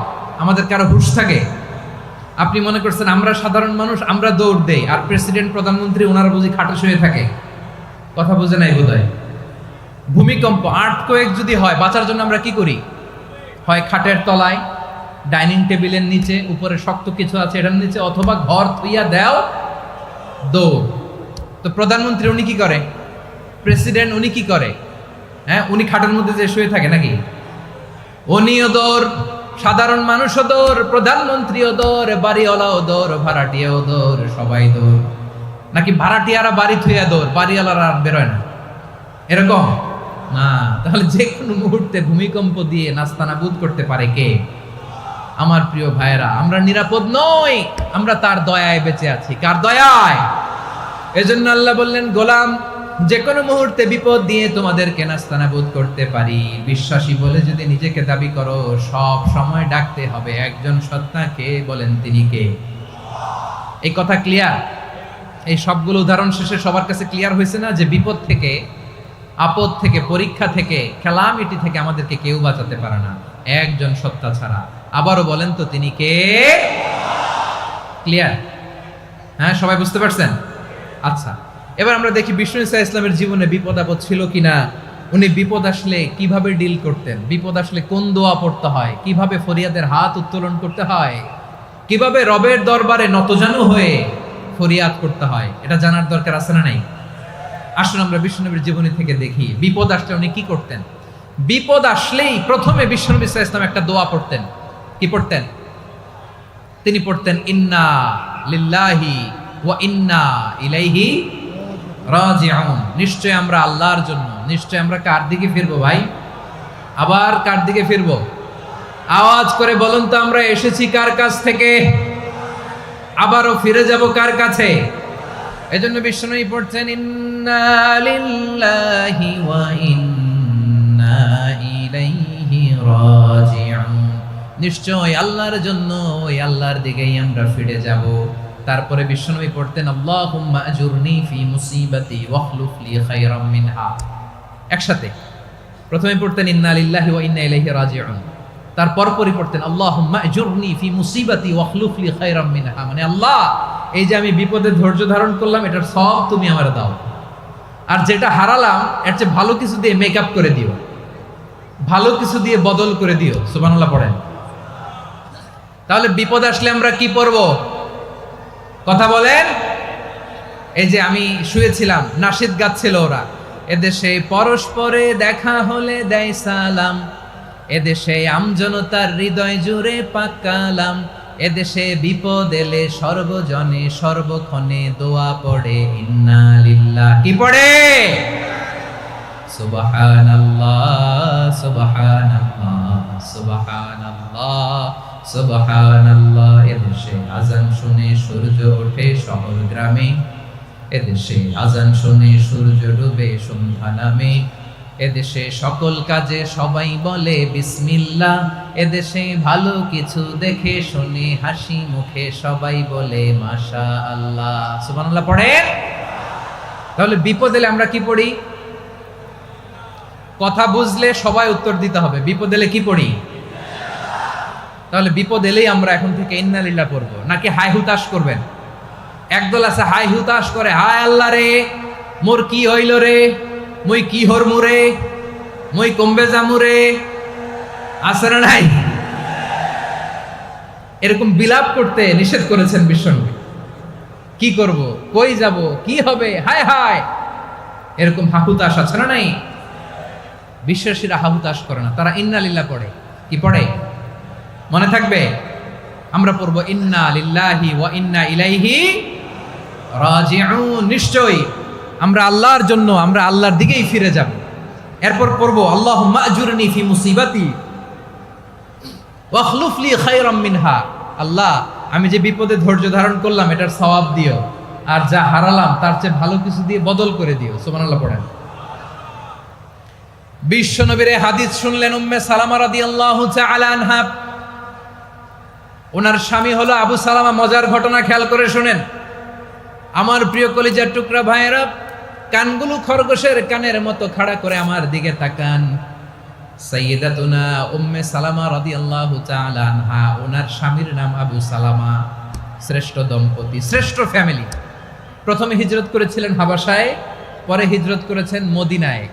S1: আমাদের কারো হুঁশ থাকে? আপনি মনে করছেন আমরা সাধারণ মানুষ, আমরা দৌড় দেই, আর প্রেসিডেন্ট প্রধানমন্ত্রী ওনারা বুঝি খাটে শুয়ে থাকে? কথা বুঝে নাই বোধহয়। ভূমিকম্প, আর্থকোয়েক যদি হয়, বাঁচার জন্য আমরা কি করি? হয় খাটের তলায়, ডাইনিং টেবিলের নিচে, উপরে শক্ত কিছু আছে এটার নিচে, অথবা ঘর থইয়া দেও দৌড়। তো প্রধানমন্ত্রী উনি কি করে? প্রেসিডেন্ট উনি কি করে? হ্যাঁ, উনি খাটের মধ্যে যে শুয়ে থাকে নাকি? উনিও দৌড়, সাধারণ মানুষও দৌড়, প্রধানমন্ত্রীও দৌড়, বাড়িওয়ালাও দৌড়, ভাড়াটিয়াও দৌড়, সবাই দৌড়। নাকি ভাড়াটিয়ারা বাড়ি থুইয়া দৌড়, বাড়িওয়ালারা আর বেরোয় না? এরকম না। তাহলে যে কোনো মুহূর্তে ভূমিকম্প দিয়ে নাস্তানাবুদ করতে পারে কে? আমার প্রিয় ভাইয়েরা, আমরা নিরাপদ নই, আমরা তার দয়ায় বেঁচে আছি। কার দয়ায়? এজন্য আল্লাহ বললেন গোলাম, যে কোনো মুহূর্তে বিপদ দিয়ে তোমাদেরকে নাস্তানাবুদ করতে পারি। বিশ্বাসী বলে যদি নিজেকে দাবি করো, সব সময় ডাকতে হবে একজন সত্তাকে। বলেন তিনি কে? এই কথা ক্লিয়ার? এই সবগুলো উদাহরণ শেষে সবার কাছে ক্লিয়ার হয়েছে না যে বিপদ থেকে, আপদ থেকে, পরীক্ষা থেকে, ক্যালামিটি থেকে আমাদেরকে কেউ বাঁচাতে পারে না একজন সত্তা ছাড়া। আবারও বলেন তো তিনি কে? ক্লিয়ার? হ্যাঁ, সবাই বুঝতে পারছেন? আচ্ছা, এবার আমরা দেখি বিষ্ণু ঈসা ইসলামের জীবনে বিপদ আপদ ছিল কিনা। উনি বিপদ আসলে কিভাবে ডিল করতেন, বিপদ আসলে কোন দোয়া পড়তে হয়, কিভাবে ফরিয়াদের হাত উত্তোলন করতে হয়, কিভাবে রবের দরবারে নতজানু হয়ে ফরিয়াদ করতে হয়, এটা জানার দরকার আছে না নাই? আসুন আমরা বিষ্ণুনবীর জীবনী থেকে দেখি বিপদ আসলে উনি কি করতেন। বিপদ আসলেই প্রথমে বিষ্ণু ঈসা ইসলাম একটা দোয়া পড়তেন। কি পড়তেন? তিনি পড়তেন ইন্না লিল্লাহি ওয়া ইন্না ইলাইহি রাজিউন। নিশ্চয় আমরা আল্লাহর জন্য, নিশ্চয় আমরা কার দিকে ফিরবো ভাই? আবার কার দিকে ফিরবো? আওয়াজ করে বলুন তো, আমরা এসেছি কার কাছ থেকে, আবারও ফিরে যাব কার কাছে? এজন্য বিষ্ণুই পড়ছেন ইন্না লিল্লাহি ওয়া ইন্না ইলাইহি রাজিউন। নিশ্চয় আল্লাহর জন্য, ওই আল্লাহর দিকেই আমরা ফিরে যাব। তারপরে বিশ্বনবী পড়তেন আল্লাহুম্মা আজুরনি ফি মুসিবাতি ওয়াখলুফ লি খায়রাম মিনহা। একসাথে প্রথমে পড়তেন ইন্না লিল্লাহি ওয়া ইন্না ইলাইহি রাজিউন, তারপর পড়তেন আল্লাহুম্মা আজুরনি ফি মুসিবাতি ওয়াখলুফ লি খায়রাম মিনহা। মানে আল্লাহ, এই যে আমি বিপদে ধৈর্য ধারণ করলাম, এটার সব তুমি আমারে দাও, আর যেটা হারালাম এর চেয়ে ভালো কিছু দিয়ে মেকআপ করে দিও, ভালো কিছু দিয়ে বদল করে দিও। সুবহানাল্লাহ পড়েন। তাহলে বিপদ আসলে আমরা কি পড়বো? কথা বলেন। এই যে আমি শুয়েছিলাম, নাশিদ গাচ্ছিল ওরা, এদেশে পরস্পরে দেখা হলে দেয় সালাম, এদেশে আমজনতার হৃদয় জুড়ে পাকালাম, এদেশে বিপদ এলে সর্বজনে সর্বক্ষণে দোয়া পড়ে ইন্না লিল্লাহ। কি পড়ে? সুবহানাল্লাহ সুবহানাল্লাহ সুবহানাল্লাহ সুবহানাল্লাহ। এদেশে আজান শুনে সূর্য ওঠে শহর গ্রামে, এদেশে আজান শুনে সূর্য ডুবে সন্ধ্যা নামে, এদেশে সকল কাজে সবাই বলে বিসমিল্লাহ, এদেশে ভালো কিছু দেখে শুনে হাসি মুখে সবাই বলে মাশাআল্লাহ। সুবহানাল্লাহ পড়েন। তাহলে বিপদ এলে আমরা কি পড়ি? কথা বুঝলে সবাই উত্তর দিতে হবে। বিপদ এলে কি পড়ি? তাহলে বিপদ এলেই আমরা এখন থেকে ইন্না লিল্লাহ পড়বো, নাকি হাই হুতাশ করবেন? একদল আছে হাই হুতাশ করে, হায় আল্লাহ রে মোর কি হইল রে, মুই কি হরমু রে, মুই কমবে জামু রে, আছে না নাই? এরকম বিলাপ করতে নিষেধ করেছেন বিশ্বনবী। কি করব, কই যাব, কি হবে, হায় হায়, এরকম হাহুতাশ আছে না নাই? বিশ্বাসীরা হাহুতাশ করে না, তারা ইন্না লিল্লাহ পড়ে। কি পড়ে মনে থাকবে? আমরা পড়বো ইন্না লিল্লাহি ওয়া ইন্না ইলাইহি রাজিউন। নিশ্চয়ই আমরা আল্লাহর জন্য, আমরা আল্লাহর দিকেই ফিরে যাব। এরপর পড়বো আল্লাহুম্মা আজুরনি ফি মুসিবাতি ওয়া আখলুফ লি খায়রাম মিনহা। আল্লাহ, আমি যে বিপদে ধৈর্য ধারণ করলাম এটার সওয়াব দিও, আর যা হারালাম তার চেয়ে ভালো কিছু দিয়ে বদল করে দিও। সুবহানাল্লাহ পড়েন। বিশ্বনবীর হাদিস শুনলেন উম্মে সালামা রাদিয়াল্লাহু তাআলা আনহা। ওনার স্বামী হলো আবু সালামা। মজার ঘটনা খেয়াল করে শুনেন আমার প্রিয় কলিজার টুকরা ভাইয়েরা। কানগুলো খরগোশের কানের মতো খাড়া করে আমার দিকে তাকান। সাইয়্যিদাতুনা উম্মে সালামা রাদিয়াল্লাহু তাআলা আনহা, ওনার স্বামীর নাম আবু সালামা। শ্রেষ্ঠ দম্পতি, শ্রেষ্ঠ ফ্যামিলি। প্রথমে হিজরত করেছিলেন হাবাসায়, পরে হিজরত করেছেন মদিনায়।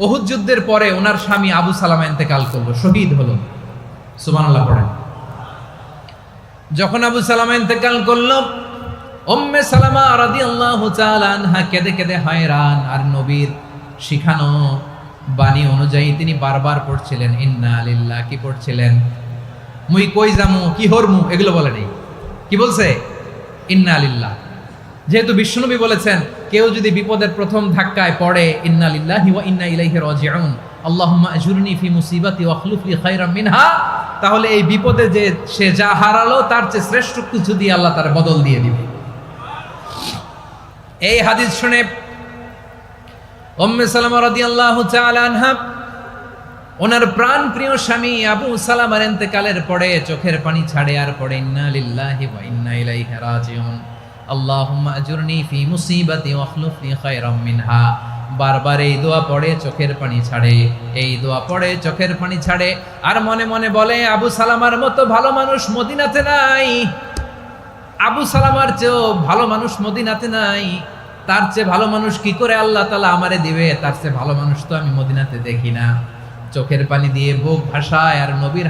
S1: উহুদ যুদ্ধের পরে ওনার স্বামী আবু সালামা ইন্তেকাল করলো, শহীদ হলো। সুবহানাল্লাহ পড়েন। যখন আবু সালামা ইন্তেকাল করলো, উম্মে সালামা রাদিয়াল্লাহু তাআলা আনহা কেঁদে কেঁদে হয়রান। আর নবীর শিখানো বাণী অনুযায়ী তিনি বারবার পড়ছিলেন ইন্না লিল্লাহ। কি পড়ছিলেন? মুই কই যামু, কি হরমু, এগুলো বলে নেই। কি বলছে? ইন্না লিল্লাহ। যেহেতু বিশ্বনবী বলেছেন কেউ যদি বিপদের প্রথম ধাক্কায় পড়ে ইন্না লিল্লাহি ওয়া ইন্না ইলাইহি রাজিউন, আল্লাহুম্মা আজুরনি ফি মুসিবাতি ওয়া আখলুফ লি খায়রাম মিনহা, তাহলে এই বিপদে যে সে যা হারালো তার চেয়ে শ্রেষ্ঠ কিছু দিয়ে আল্লাহ তার বদল দিয়ে দিবে। এই হাদিস শুনে উম্মে সালামা রাদিয়াল্লাহু তাআলা আনহা ওনার প্রাণ প্রিয় স্বামী আবু সালামার ইন্তেকালের পরে চোখের পানি ছাড়ে আর পড়ে ইন্না লিল্লাহি ওয়া ইন্না ইলাইহি রাজিউন, আল্লাহুম্মা আজুরনি ফি মুসিবাতি ওয়া আখলুফ লি খায়রাম মিনহা। বারবার এই দোয়া পড়ে চোখের পানি ছাড়ে, এই দোয়া পড়ে চোখের পানি ছাড়ে, আর মনে মনে বলে আবু সালামার মতো ভালো মানুষ মদিনাতে নাই, আবু সালামার চেয়েও ভালো মানুষ মদিনাতে নাই, তার চেয়ে ভালো মানুষ কি করে আল্লাহ তাআলা আমারে দিবে, তার চেয়ে ভালো মানুষ তো আমি মদিনাতে দেখি না। চোখের পানি দিয়ে বুক ভাসায় আর নবীর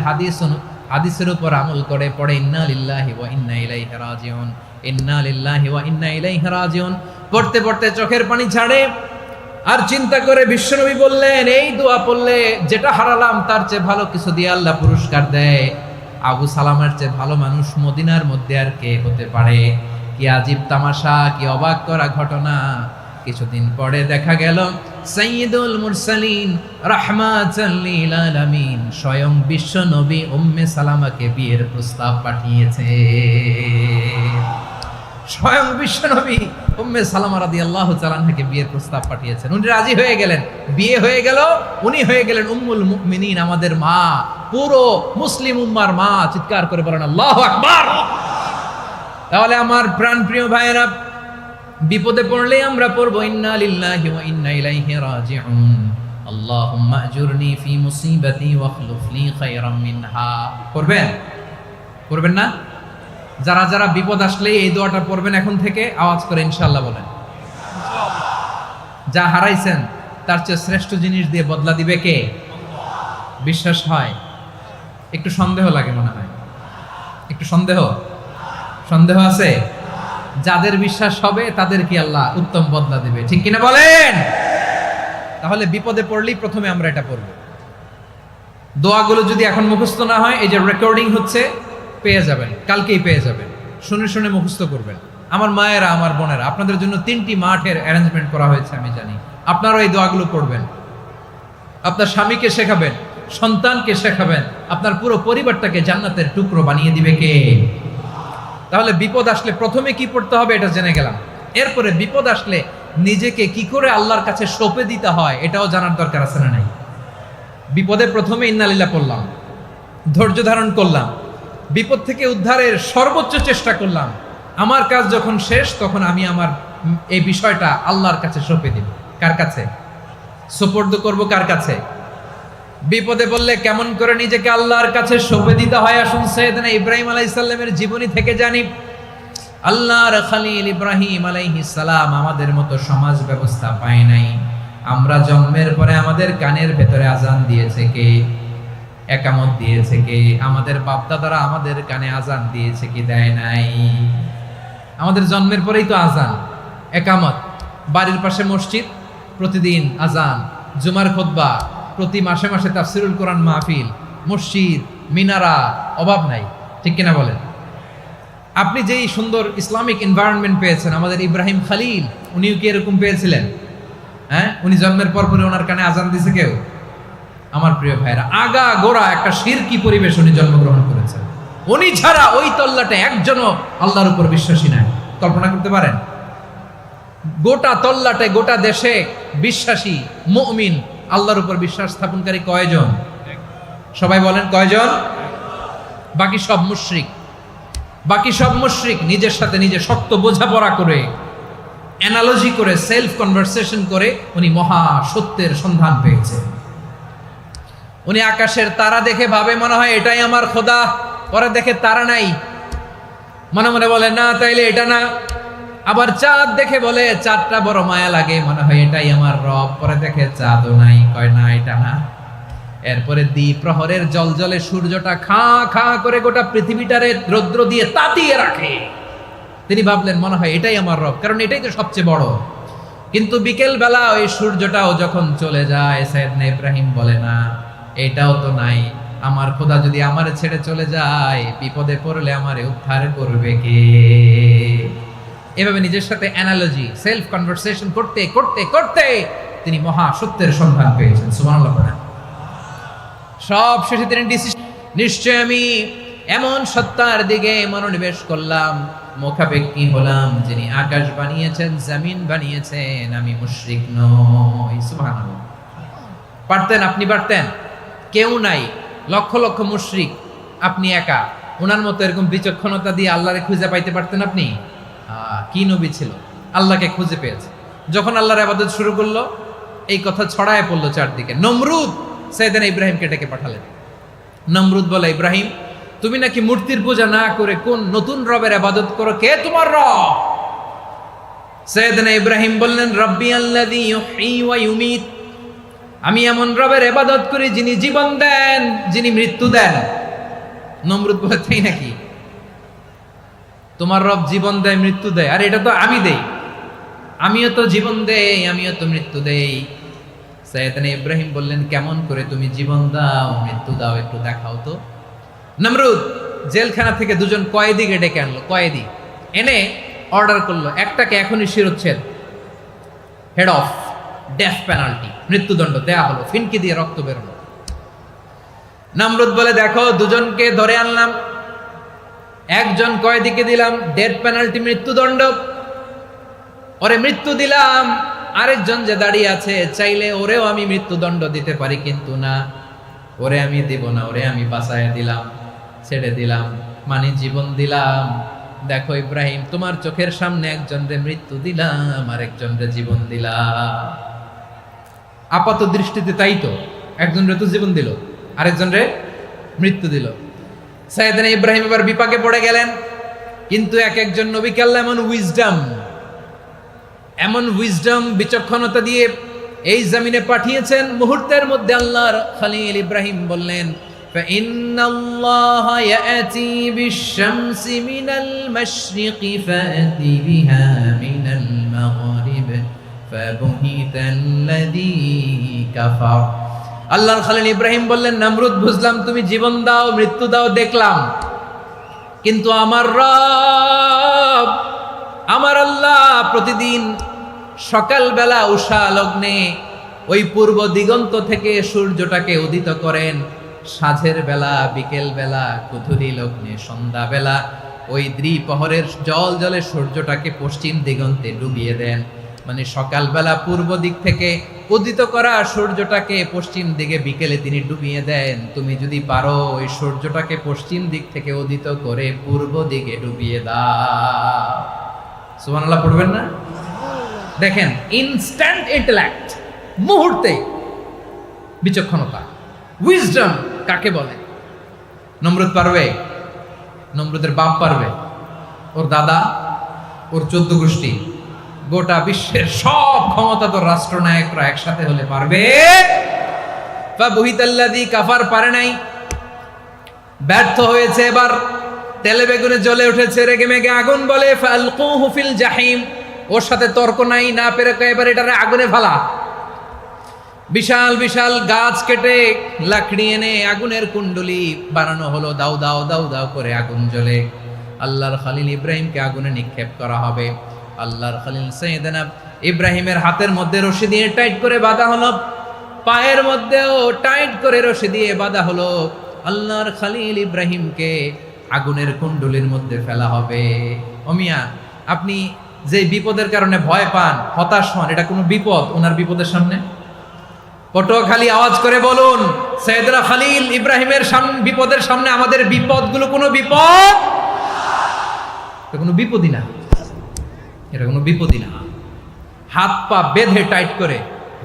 S1: হাদিসের উপর আমল করে পড়ে ইন্না লিল্লাহি ওয়া ইন্না ইলাইহি রাজিউন, ইন্না লিল্লাহি ওয়া ইন্না ইলাইহি রাজিউন। পড়তে পড়তে চোখের পানি ছাড়ে আর চিন্তা করে বিশ্বনবী বললেন এই দোয়া পড়লে যেটা হারালাম তার চেয়ে ভালো কিছু দিয়ে আল্লাহ পুরস্কার দেয়। আবু সালামার চেয়ে ভালো মানুষ মদিনার মধ্যে আর কে হতে পারে? কি আজীব তামাশা, কি অবাক করা ঘটনা। কিছুদিন পরে দেখা গেল সাইয়্যিদুল মুরসালিন রাহমাতাল লিল আলামিন স্বয়ং বিশ্ব নবী উম্মে সালামাকে বিয়ের প্রস্তাব পাঠিয়েছে। স্বয়ং বিশ্ব নবী উম্মে সালামা রাদিয়াল্লাহু তাআলা আনহাকে বিয়ের প্রস্তাব পাঠিয়েছেন। উনি রাজি হয়ে গেলেন, বিয়ে হয়ে গেল, উনি হয়ে গেলেন উম্মুল মুমিনিন, আমাদের মা, পুরো মুসলিম উম্মার মা। চিৎকার করে বলেন আল্লাহু আকবার। তাহলে আমার প্রাণ প্রিয় ভাইয়েরা, বিপদে পড়লে আমরা পড়বো ইন্না লিল্লাহি ওয়া ইন্না ইলাইহি রাজিউন, আল্লাহুম্মা আজুরনি ফি মুসিবাতি ওয়া আখলুফ লি খায়রাম মিনহা। পড়বেন? পড়বেন না? যারা যারা বিপদ আসলে এই দোয়াটা পড়বেন এখন থেকে আওয়াজ করে ইনশাআল্লাহ বলেন। যা হারাইছেন তার চেয়ে শ্রেষ্ঠ জিনিস দিয়ে বদলা দিবে কে? বিশ্বাস হয়? একটু সন্দেহ লাগে মনে হয়, একটু সন্দেহ আছে? যাদের বিশ্বাস হবে তাদের কি আল্লাহ উত্তম বদলা দিবে, ঠিক কিনা বলেন? তাহলে বিপদে পড়লেই প্রথমে আমরা এটা পড়ব। দোয়াগুলো যদি এখন মুখস্থ না হয়, এই যে রেকর্ডিং হচ্ছে, পেয়ে যাবেন, কালকেই পেয়ে যাবেন। শুনে শুনে মুখস্থ করবেন। আমার মায়েরা, আমার বোনেরা, আপনাদের জন্য 3টি মাঠের অ্যারেঞ্জমেন্ট করা হয়েছে, আমি জানি। আপনারাও এই দোয়াগুলো পড়বেন, আপনার স্বামীকে শেখাবেন, সন্তানকে শেখাবেন, আপনার পুরো পরিবারটাকে জান্নাতের টুকরো বানিয়ে দিবে কে? তাহলে বিপদ আসলে প্রথমে কি পড়তে হবে এটা জেনে গেলাম। এরপরে বিপদ আসলে নিজেকে কি করে আল্লাহর কাছে সঁপে দিতে হয় এটাও জানার দরকার আছে না নাই? বিপদে প্রথমে ইন্না লিল্লাহ পড়লাম, ধৈর্য ধারণ করলাম, বিপদ থেকে উদ্ধারের সর্বোচ্চ চেষ্টা করলাম। আমার কাজ যখন শেষ তখন আমি আমার এই বিষয়টা আল্লাহর কাছে সঁপে দিব। কার কাছে সুপর্দ করব? কার কাছে? বিপদে বললে কেমন করে নিজেকে আল্লাহর কাছে সঁপে দিতে হয়, আসুন সাইয়েদনা ইব্রাহিম আলাইহিস সালামের জীবনী থেকে জানি। আল্লাহর খলিল ইব্রাহিম আলাইহিস সালাম আমাদের মতো সমাজ ব্যবস্থা পায় নাই। আমরা জন্মের পরে আমাদের কানের ভেতরে আজান দিয়েছে কে? একামত দিয়েছে কে? আমাদের বাপদাদারা আমাদের কানে আজান দিয়েছে কি? দেয় নাই। আমাদের জন্মের পরেই তো আজান, একামত, বাড়ির পাশে মসজিদ, প্রতিদিন আজান, জুমার খুতবা, প্রতি মাসে মাসে তাফসিরুল কোরআন মাহফিল, মসজিদ, মিনারা, অভাব নাই। ঠিক কিনা বলেন? আপনি যেই সুন্দর ইসলামিক এনভায়রনমেন্ট পেয়েছেন, আমাদের ইব্রাহিম খলিল উনিও কি এরকম পেয়েছিলেন? হ্যাঁ, উনি জন্মের পর পরে ওনার কানে আজান দিছে কেউ? আমার প্রিয় ভাইরা, আগা গোড়া একটা শিরকি পরিবেশ উনি জন্মগ্রহণ করেছেন। উনি ছাড়া ওই তল্লাটে একজনও আল্লাহর উপর বিশ্বাসী নাই। কল্পনা করতে পারেন? গোটা তল্লাটে, গোটা দেশে বিশ্বাসী মুমিন, আল্লাহর উপর বিশ্বাস স্থাপনকারী কয়জন? সবাই বলেন কয়জন? বাকি সব মুশরিক। বাকি সব মুশরিক নিজের সাথে নিজে শক্ত বোঝাপড়া করে, অ্যানালজি করে, সেলফ কনভারসেশন করে উনি মহা সত্যের সন্ধান পেয়েছে। উনি আকাশের তারা দেখে ভাবে মনে হয় এটাই আমার খোদা, পরে দেখে তারা নাই, মনে মনে বলে না তাইলে এটা না। আবার চাঁদ দেখে বলে চাঁদটা বড় মায়া লাগে, মনে হয় এটাই আমার রব, পরে দেখে চাঁদও নাই, কয় না এটা না। এরপরে দ্বীপ প্রহরের জলজলে সূর্যটা খা খা করে গোটা পৃথিবীটারে রৌদ্র দিয়ে তাতিয়ে রাখে। তিনি ভাবলেন মনে হয় এটাই আমার রব, কারণ এটাই তো সবচেয়ে বড়। কিন্তু বিকেল বেলা ওই সূর্যটাও যখন চলে যায়, সাইয়েদনা ইব্রাহিম বলে না এটাও তো নাই, আমার খোদা যদি আমারে ছেড়ে চলে যায়, বিপদে পড়লে আমারে উদ্ধার করবে কে? এভাবে নিজের সাথে অ্যানালজি, সেলফ কনভারসেশন করতে করতে করতে তিনি মহা সত্যের সন্ধান পেয়েছেন। সুবহানাল্লাহ। সব শেষে তিনি নিশ্চয় আমি এমন সত্তার দিকে মনোনিবেশ করলাম, মুখাপেক্ষী হলাম, যিনি আকাশ বানিয়েছেন, জমিন বানিয়েছেন, আমি মুশরিক নই। সুবহানাল্লাহ। পারতেন? আপনি পারতেন? কেউ নাই, লক্ষ লক্ষ মুশরিক, আপনি একা। ওনার মতো এরকম বিচক্ষণতা দিয়ে আল্লাহরে খুঁজে পাইতে পারতেন আপনি? কি নবী ছিল, আল্লাহকে খুঁজে পেয়েছে। যখন আল্লাহর ইবাদত শুরু করলো, এই কথা ছড়ায় পড়লো চারদিকে। নমরুদ সাইয়েদনা ইব্রাহিমকে ডেকে পাঠালেন। নমরুদ বলে, ইব্রাহিম তুমি নাকি মূর্তির পূজা না করে কোন নতুন রবের ইবাদত করো, কে তোমার রব? সাইয়েদনা ইব্রাহিম বললেন, রব্বি আল্লাযী ইউহয়ী ওয়া ইউমীত, আমি এমন রবের ইবাদত করি যিনি জীবন দেন, যিনি মৃত্যু দেন। নমরুদ বলে, তাই নাকি? তোমার রব জীবন দেয়, মৃত্যু দেয়? আর এটা তো আমি দেই, আমিও তো জীবন দেই, আমিও তো মৃত্যু দেই। সাইয়েদনা ইব্রাহিম বললেন, কেমন করে তুমি জীবন দাও, মৃত্যু দাও, একটু দেখাও তো। নমরুদ জেলখানা থেকে দুজন কয়েদিকে ডেকে আনলো। কয়েদি এনে অর্ডার করলো, একটাকে এখনই শিরোচ্ছেদ, হেড অফ, ডেথ পেনাল্টি, মৃত্যুদণ্ড দেয়া হলো। ফিনকি দিয়ে রক্ত বেরোলো। নমরুদ বলে, দেখো দুজনকে ধরে আনলাম, একজন কয়েদিকে দিলাম ডেথ পেনাল্টি, মৃত্যুদণ্ড, ওরে মৃত্যু দিলাম। আরেকজন যে দাঁড়িয়ে আছে, চাইলে ওরেও আমি মৃত্যুদণ্ড দিতে পারি, কিন্তু না, ওরে আমি দিব না, ওরে আমি বাঁচায় দিলাম, ছেড়ে দিলাম, মানে জীবন দিলাম। দেখো ইব্রাহিম, তোমার চোখের সামনে একজনরে মৃত্যু দিলাম, আর একজনরে জীবন দিলাম। আপাত দৃষ্টিতে তাই তো, একজনরে তো জীবন দিল, আরেকজনরে মৃত্যু দিল। সাইয়েদনা ইব্রাহিম এবার বিপাকে পড়ে গেলেন। কিন্তু এক একজন নবীকে আল্লাহ এমন উইজডম, বিচক্ষণতা দিয়ে এই জমিনে পাঠিয়েছেন। মুহূর্তের মধ্যে আল্লাহর খলিল ইব্রাহিম বললেন, ফাইন্নাল্লাহা ইয়াতি বিশ-শামসি মিনাল মাশরিকি ফাতি বিহা মিনাল মাগরিব ফাবুহিতাল্লাযী কাফার। আল্লাহর খলিল ইব্রাহিম বললেন, নমরুদ বুঝলাম তুমি জীবন দাও, মৃত্যু দাও, দেখলাম, কিন্তু আমার রব, আমার আল্লাহ প্রতিদিন সকালবেলা উষা লগ্নে ওই পূর্ব দিগন্ত থেকে সূর্যটাকে উদিত করেন, সাঁঝের বেলা, বিকেল বেলা, কুথুরি লগ্নে, সন্ধ্যা বেলা ওই দ্বিপ্রহরের জল জলে সূর্যটাকে পশ্চিম দিগন্তে ডুবিয়ে দেন। মানে সকালবেলা পূর্ব দিক থেকে উদিত করা সূর্যটাকে পশ্চিম দিকে বিকেলে তিনি ডুবিয়ে দেন। তুমি যদি পারো ওই সূর্যটাকে পশ্চিম দিক থেকে উদিত করে পূর্ব দিকে ডুবিয়ে দাও। সুবহানাল্লাহ পড়বেন না? দেখেন, ইনস্ট্যান্ট ইন্টেলেক্ট, মুহূর্তে বিচক্ষণতা, উইজডম কাকে বলে? নমরুদ পারবে? নমরুদের বাপ পারবে? ওর দাদা, ওর 14 গোষ্ঠী, গোটা বিশ্বের সব ক্ষমতাধর রাষ্ট্রনায়করা একসাথে হলে পারবে? ফাবুহিতাল্লাযী কাফার, পারে নাই, ব্যর্থ হয়েছে। এবার তেলে বেগুনে জ্বলে উঠেছে, রেগে মেগে আগুন বলে ফালকুহু ফিল জাহিম। ওর সাথে তর্ক নাই, না পেরে এবার এটারে আগুনে ফেলা। বিশাল বিশাল গাছ কেটে লাকড়ি এনে আগুনের কুণ্ডলি বানানো হলো, দাউ দাউ দাউ দাউ করে আগুন জ্বলে। আল্লাহর খলিল ইব্রাহিমকে আগুনে নিক্ষেপ করা হবে। আল্লাহর খলিল সাইয়েদনা ইব্রাহিমের হাতের মধ্যে রশি দিয়ে টাইট করে বাঁধা হলো, পায়ের মধ্যেও টাইট করে রশি দিয়ে বাঁধা হলো। আল্লাহর খলিল ইব্রাহিমকে আগুনের কুণ্ডলির মধ্যে ফেলা হবে। ওমিয়া, আপনি যে বিপদের কারণে ভয় পান, হতাশ হন, এটা কোনো বিপদ ওনার বিপদের সামনে? পটুয়াখালী আওয়াজ করে বলুন, সাইয়েদনা খলিল ইব্রাহিমের বিপদের সামনে আমাদের বিপদগুলো কোনো বিপদ? এটা কোনো বিপদই না, এটা কোনো বিপদই না। হাত পা বেঁধে টাইট করে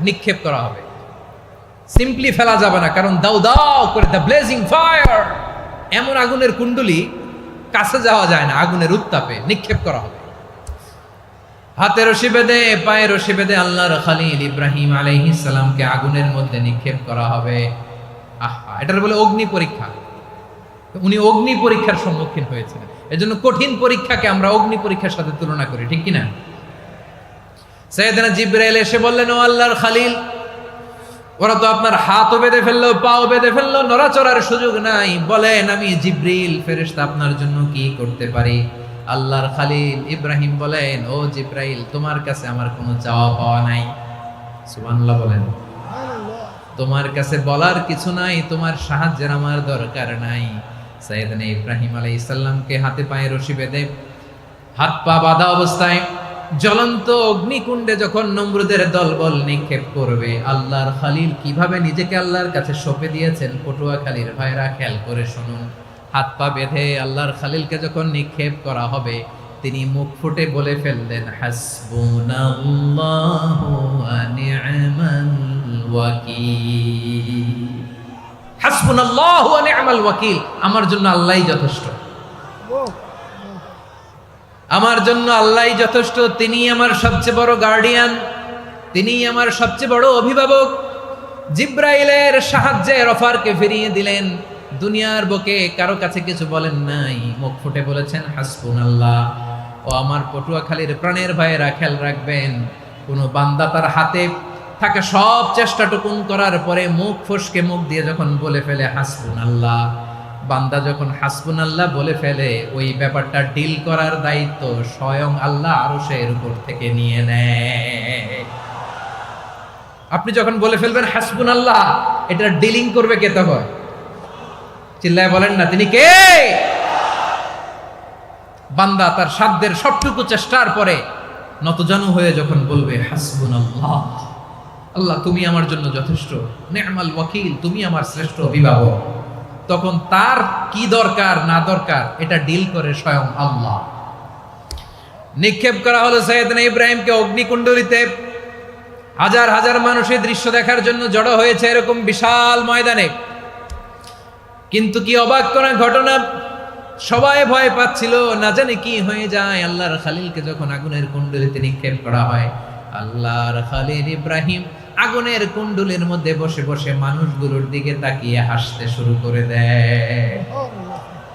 S1: নিক্ষেপ করা হবে, সিম্পলি ফেলা যাবে না, কারণ দাউ দাউ করে দ্য ব্লেজিং ফায়ার, এমন আগুনের কুণ্ডলি, কাছে যাওয়া যায় না, আগুনের উত্তাপে নিক্ষেপ করা হবে। হাতে রশি বেঁধে, পায়ে রশি বেঁধে আল্লাহর খলিল ইব্রাহিম আলাইহিস সালামকে আগুনের মধ্যে নিক্ষেপ করা হবে। আহা, এটার বলে অগ্নি পরীক্ষা। উনি অগ্নি পরীক্ষার সম্মুখীন হয়েছিলেন, এজন্য কঠিন পরীক্ষাকে আমরা অগ্নি পরীক্ষার সাথে তুলনা করি, ঠিক কিনা? সাইয়েদনা জিবরাইল এসে বললেন, ও আল্লাহর খলিল, ওরা তো আপনার হাতও বেঁধে ফেললো, পাও বেঁধে ফেললো, নড়াচড়ার সুযোগ নাই, বলেন আমি জিবরিল ফেরেশতা আপনার জন্য কি করতে পারি? আল্লাহর খলিল ইব্রাহিম বলেন, ও জিবরাইল, তোমার কাছে আমার কোনো চাওয়া পাওয়া নাই। সুবহানাল্লাহ বলেন। তোমার কাছে বলার কিছু নাই, তোমার সাহায্যের আমার দরকার নাই। সাইয়েদনা ইব্রাহিম আলাইহিস সালামকে হাতে পায়ে রশি বেঁধে, হাত পা বাঁধা অবস্থায় জ্বলন্ত অগ্নিকুণ্ডে যখন নমরুদের দলবল নিক্ষেপ করবে, আল্লাহর খলিল কিভাবে নিজেকে আল্লাহর কাছে সঁপে দিয়েছেন, পটুয়াখালীর ভাইরা খেয়াল করে শুনুন। হাত পা বেঁধে আল্লাহর খলিলকে যখন নিক্ষেপ করা হবে, তিনি মুখ ফুটে বলে ফেললেন, হাসবুনাল্লাহু ওয়া নি'মাল ওয়াকিল। হাসবুনাল্লাহু ওয়া নি'মাল ওয়াকিল, আমার জন্য আল্লাহই যথেষ্ট, আমার জন্য আল্লাহই যথেষ্ট। তিনি আমার সবচেয়ে বড় গার্ডিয়ান, তিনি আমার সবচেয়ে বড় অভিভাবক। জিব্রাইলের সাহায্যে অফারকে ফিরিয়ে দিলেন, দুনিয়ার বুকে কারো কাছে কিছু বলেন নাই, মুখ ফুটে বলেছেন হাসবুনাল্লাহ। ও আমার পটুয়াখালীর প্রাণের ভাইয়েরা, খেয়াল রাখবেন, কোনো বান্দা তার হাতে থাকা সব চেষ্টাটুকুন করার পরে মুখ ফসকে মুখ দিয়ে যখন বলে ফেলে হাসবুনাল্লাহ, বান্দা যখন হাসবুনাল্লাহ বলে ফেলে, ওই ব্যাপারটা ডিল করার দায়িত্ব স্বয়ং আল্লাহ আরশের উপর থেকে নিয়ে নেয়। আপনি যখন বলে ফেলবেন হাসবুনাল্লাহ, এটা ডিলিং করবে কে তখন? চিল্লায় বলেন না, তিনি কে? বান্দা তার সাধ্যের সবটুকু চেষ্টার পরে নতজানু হয়ে যখন বলবে হাসবুনাল্লাহ, আল্লাহ তুমি আমার জন্য যথেষ্ট, নি'মাল ওয়াকিল, তুমি আমার শ্রেষ্ঠ অভিভাবক, তখন তার কি দরকার না দরকার এটা ডিল করে স্বয়ং আল্লাহ। নিক্ষেপ করা হলো সাইয়েদনা ইব্রাহিমকে অগ্নিকুণ্ডলিতে। হাজার হাজার মানুষের দৃশ্য দেখার জন্য জড়ো হয়েছে এরকম বিশাল ময়দানে। কিন্তু কি অবাক করা ঘটনা, সবাই ভয় পাচ্ছিল, না জানে কি হয়ে যায়। আল্লাহর খলিলকে যখন আগুনের কুণ্ডলিতে নিক্ষেপ করা হয়, আল্লাহর খলিল ইব্রাহিম আগুনের কুণ্ডলীর মধ্যে বসে বসে মানুষগুলোর দিকে তাকিয়ে হাসতে শুরু করে দেয়।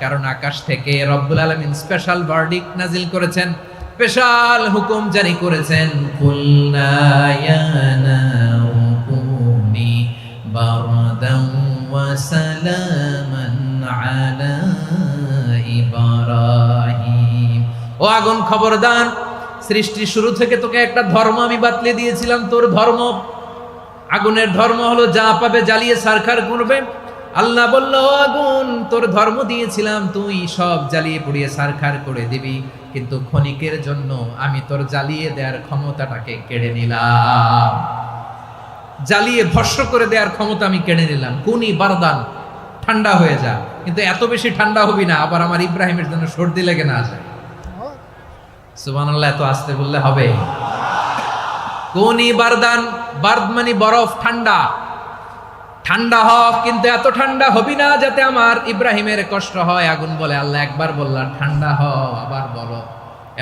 S1: কারণ আকাশ থেকে রব্বুল আলামিন স্পেশাল ভার্ডিক্ট নাজিল করেছেন, স্পেশাল হুকুম জারি করেছেন, কুলনা ইয়া নারু কুনি বারদান ওয়া সালামান আলা ইব্রাহিম। ও আগুন, খবরদার, সৃষ্টির শুরু থেকে তোকে একটা ধর্ম আমি বাতলে দিয়েছিলাম, তোর ধর্ম, আগুনের ধর্ম হলো যা পাবে জ্বালিয়ে সারখার করবে। আল্লাহ বলল, ও আগুন, তোর ধর্ম দিয়েছিলাম, তুই সব জ্বালিয়ে পুড়িয়ে সারখার করে দিবি, কিন্তু ক্ষণিকের জন্য আমি তোর জ্বালিয়ে দেওয়ার ক্ষমতাটাকে কেড়ে নিলাম, জ্বালিয়ে ভস্ম করে দেওয়ার ক্ষমতা আমি কেড়ে নিলাম। কুনি বারদান, ঠান্ডা হয়ে যা, কিন্তু এত বেশি ঠান্ডা হবি না আবার আমার ইব্রাহিমের জন্য সর্দি লেগে না যায়। সুবহানাল্লাহ, এত আস্তে বললে হবে? কুনি বারদান, বার্দ মানে বরফ, ঠান্ডা। ঠান্ডা হও, কিন্তু এত ঠান্ডা হবি না যাতে আমার ইব্রাহিমের কষ্ট হয়। আগুন বলে, আল্লাহ একবার বললাম ঠান্ডা হও, আবার বলো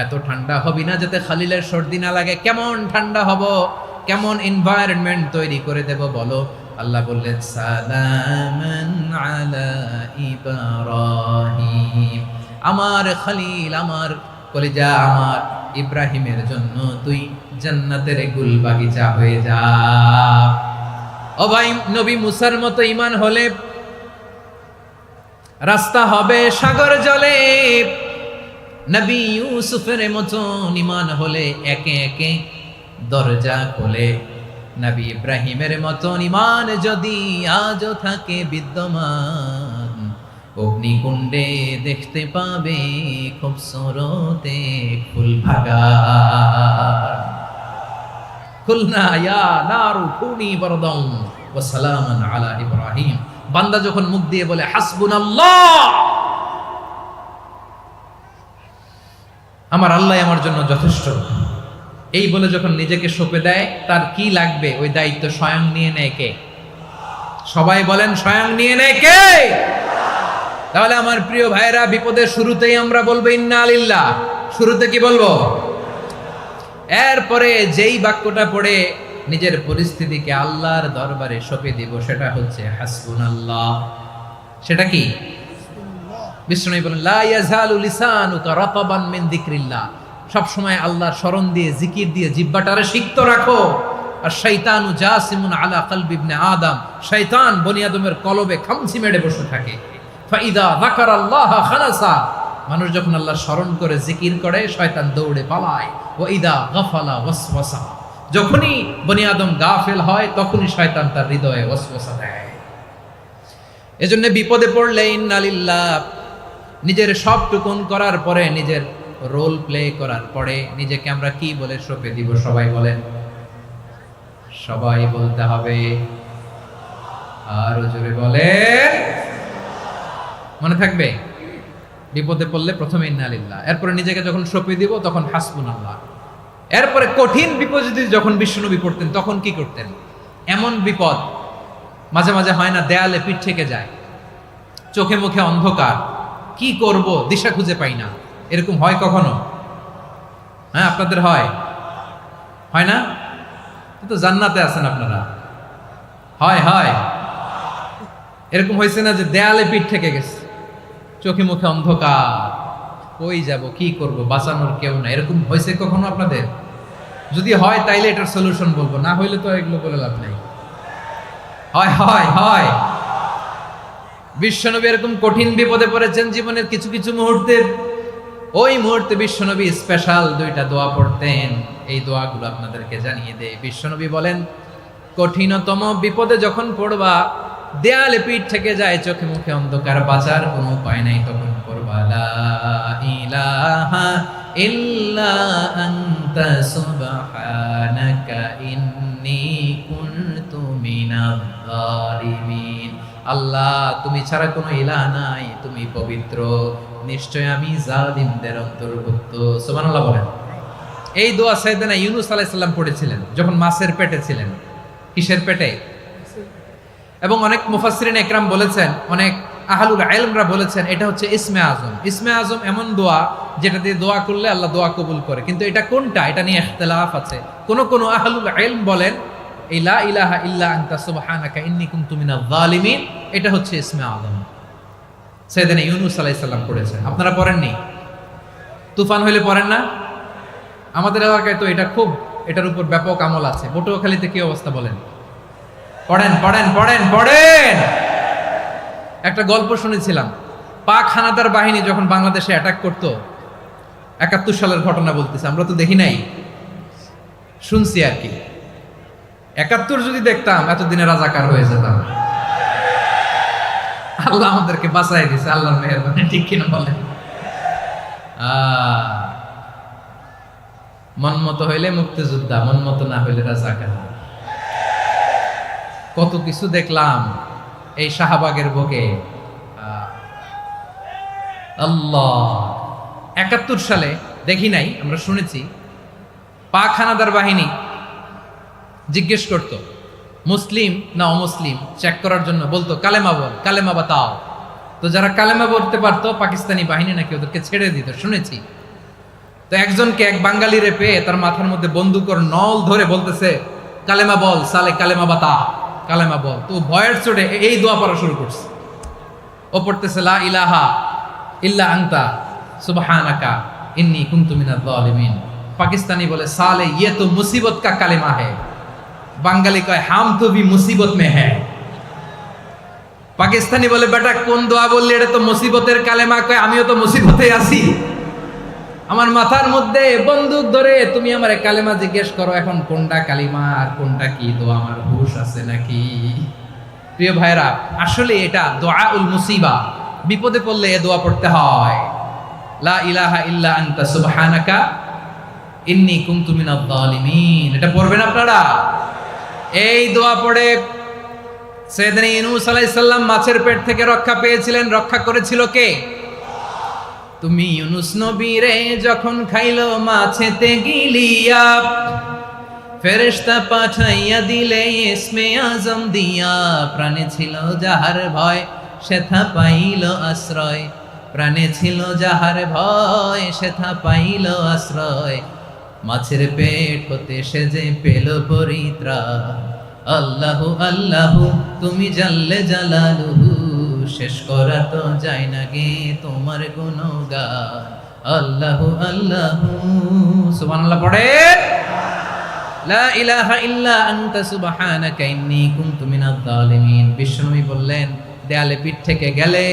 S1: এত ঠান্ডা হবি না যাতে খালিলের সর্দি না লাগে। কেমন ঠান্ডা হব, কেমন এনভায়রনমেন্ট তৈরি করে দেব বলো। আল্লাহ বললেন সালামান আলা ইব্রাহিম, আমার খলিল, আমার কলিজা, আমার ইব্রাহিমের জন্য তুই জান্নাতের গুল বাগিচা হয়ে যা। ও ভাই, নবী মুসার মতো ঈমান হলে রাস্তা হবে সাগর জলে, নবী ইউসুফের মতো ঈমান হলে একে একে দরজা খোলে, নবী ইব্রাহিমের মতো ঈমান যদি আজও থাকে বিদ্যমান, অগ্নিকুণ্ডে দেখতে পাবে খুব সরতে ফুল ভাগা। কুলনা ইয়া নারু কুনি বারদান ওয়া সালামান আলা ইব্রাহিম। বান্দা যখন মুখ দিয়ে বলে হাসবুনাল্লাহ, আমার আল্লাহ আমার জন্য যথেষ্ট, এই বলে যখন নিজেকে সঁপে দেয়, তার কি লাগবে ওই দায়িত্ব স্বয়ং নিয়ে নেয় কে? সবাই বলেন স্বয়ং নিয়ে নেয় কে? তাহলে আমার প্রিয় ভাইরা, বিপদের শুরুতেই আমরা বলবো ইন্না লিল্লাহ। শুরুতে কি বলবো? এরপরে যেই বাক্যটা পড়ে নিজের পরিস্থিতিকে আল্লাহর দরবারে সঁপে দিব, সেটা হচ্ছে হাসবুনাল্লাহ। সেটা কি? বিষ্ণু বলেন লা ইয়াজালু লিসানুকা রাতাবান মিন যিকরিল্লাহ, সব সময় আল্লাহর স্মরণ দিয়ে, জিকির দিয়ে জিহ্বাটারে সিক্ত রাখো। আর শয়তানু জাসিমুন আলা কলবি ইবনে আদম, শয়তান বনি আদমের কলবে খামচি মেরে বসে থাকে। ফাইদা যাকারাল্লাহ খানাসা, মানুষ যখন আল্লাহর স্মরণ করে জিকির করে, শয়তান দৌড়ে পালায়। ওয়া ইদা গাফালা ওয়াসওয়াসা, যখনই বনি আদম গাফেল হয়, তখনই শয়তান তার হৃদয়ে ওয়াসওয়াসা দেয়। এজন্য বিপদে পড়লে ইন্না লিল্লাহ, নিজের সবটুকুন করার পরে, নিজের রোল প্লে করার পরে নিজেকে আমরা কি বলে সঁপে দিব? সবাই বলেন, সবাই বলতে হবে, আরো জোরে বলেন। মনে থাকবে? বিপদে পড়লে প্রথমে ইন্না লিল্লাহ, এরপরে নিজেকে যখন সঁপে দিব তখন হাসবুনাল্লাহ। এরপরে কঠিন বিপদ যদি যখন বিশ্বনবী পড়তেন তখন কি করতেন? এমন বিপদ মাঝে মাঝে হয় না, দেয়ালে পিঠ থেকে যায়, চোখে মুখে অন্ধকার, কি করব দিশা খুঁজে পাই না, এরকম হয় কখনো? হ্যাঁ, আপনাদের হয়? হয় না? তো জান্নাতে আছেন আপনারা। হয় হয় এরকম হয়েছে না যে দেয়ালে পিঠ থেকে গেছে, চোখে মুখে অন্ধকার, কই যাব, কি করব, বাঁচানোর কেউ না, এরকম হয়েছে কখনো আপনাদের? যদি হয় তাইলে এটার সলিউশন বলবো, না হইলে তো এগুলো বলে লাভ নাই। হয় হয় হয় বিশ্বনবী এরকম কঠিন বিপদে পড়েছেন জীবনের কিছু কিছু মুহূর্তে। ওই মুহূর্তে বিশ্বনবী স্পেশাল দুইটা দোয়া পড়তেন। এই দোয়াগুলো আপনাদেরকে জানিয়ে দেয়। বিশ্বনবী বলেন, কঠিনতম বিপদে যখন পড়বা, দেয়ালে পিঠ থেকে যায়, চোখে মুখে অন্ধকার, বাঁচার কোনো উপায় নাই, তখন পড়বা লা ইলাহা ইল্লা আনতা সুবহানাকা ইন্নী কুনতু মিনাজ জালিমিন। আল্লাহ, তুমি ছাড়া কোনো ইলাহ নাই, তুমি পবিত্র, নিশ্চয় আমি জালিমদের অন্তর্ভুক্ত। সুবহানাল্লাহ বলেন। এই দোয়া সাইয়েদনা ইউনূস আলাইহিস সালাম পড়েছিলেন যখন মাছের পেটে ছিলেন। কিসের পেটে? এবং অনেক মুফাসসিরিন একরাম বলেছেন, অনেক আহলুল ইলমরা বলেছেন, এটা হচ্ছে ইসমে আজম। ইসমে আজম এমন দোয়া যেটা দিয়ে দোয়া করলে আল্লাহ দোয়া কবুল করে, কিন্তু এটা কোনটা, এটা নিয়ে ইখতিলাফ আছে। কোন আহলুল ইলম বলেন এই লা ইলাহা ইল্লা আনতা সুবহানাকা ইন্নী কুনতু মিনাজ জালিমিন, এটা হচ্ছে ইসমে আজম। সাইয়েদনা ইউনূস আলাইহিস সালাম পড়েছেন, আপনারা পড়েননি? তুফান হইলে পড়েন না? আমাদের এলাকায় তো এটা খুব, এটার উপর ব্যাপক আমল আছে। পটুয়াখালীতে কি অবস্থা বলেন? পড়েন পড়েন পড়েন পড়েন। একটা গল্প শুনেছিলাম, পাক হানাদার বাহিনী যখন বাংলাদেশে অ্যাটাক করতো, ৭১ সালের ঘটনা বলতেছে, আমরা তো দেখি নাই, শুনছি আর কি। ৭১ যদি দেখতাম এতদিনে রাজাকার হয়ে যেতাম। আল্লাহ আমাদেরকে বাঁচাই দিছে, আল্লাহর মেহেরবানি, ঠিক কিনা বলেন? মন মতো হইলে মুক্তিযোদ্ধা, মন মতো না হইলে রাজাকার। কত কিছু দেখলাম এই শাহবাগের বুকে। আল্লাহ, ৭১ সালে দেখি নাই, আমরা শুনেছি পাক হানাদার বাহিনী জিজ্ঞেস করতো মুসলিম না অমুসলিম চেক করার জন্য, বলতো কালেমা বল, কালেমা বাতাও। তো যারা কালেমা বলতে পারতো পাকিস্তানি বাহিনী নাকি ওদেরকে ছেড়ে দিত, শুনেছি। তো একজনকে এক বাঙালিরে পেয়ে তার মাথার মধ্যে বন্দুকর নল ধরে বলতেছে কালেমা বল সালে, কালেমা বাতা, কালেমা বল। তো ভয়ের চোটে এই দোয়া পড়া শুরু করছে। ও পড়তেছে লা ইলাহা ইল্লা আনতা সুবহানাকা ইন্নী কুনতু মিনাজ জালিমিন। পাকিস্তানি বলে সালে ইয়ে তো মুসিবত কা কালেমা है। বাঙালি কয় হাম তো ভি মুসিবত মে হ্যায়। পাকিস্তানি বলে বেটা কোন দোয়া বললি, এটা তো মুসিবতের কালেমা। কয় আমিও তো মুসিবতে আছি, আমার মাথার মধ্যে বন্দুক ধরে তুমি আমার কালেমা জিজ্ঞেস করো, এখন কোনটা কালিমা আর কোনটা কি দোয়া, আমার হুশ আছে নাকি? প্রিয় ভাইরা, আসলে এটা দোয়াউল মুসিবা, বিপদে পড়লে এ দোয়া পড়তে হয়। লা ইলাহা ইল্লা আনতা সুবহানাকা ইন্নী কুনতু মিনাজ জালিমিন। এটা পড়বেন আপনারা। এই দোয়া পড়ে সাইয়েদনা ইউনূস আলাইহিস সালাম মাছের পেট থেকে রক্ষা পেয়েছিলেন। রক্ষা করেছিল কে? তুমি ইউনূস নবীরে যখন খাইলো মাছেতে গিলিয়া, ফেরেশতা পাঠাইয়া দিলে ইসমে আজম দিয়া। প্রাণে ছিল যাহার ভয় সেথা পাইল আশ্রয়, প্রাণে ছিল যাহার ভয় সেথা পাইল আশ্রয়। মাছের পেট হতে সে যে পেল পরিত্রাণ। আল্লাহু আল্লাহু তুমি জাল্লে জালালুহু, শেষ করা তো যায় না গে তোমার গুণগান। আল্লাহু আল্লাহু সুবহানাল্লাহ পড়ে। লা ইলাহা ইল্লা আনতা সুবহানাকা ইন্নী কুনতু মিনাজ জালিমিন। বিশ্বনবী বললেন দেয়ালে পিঠ থেকে গেলে,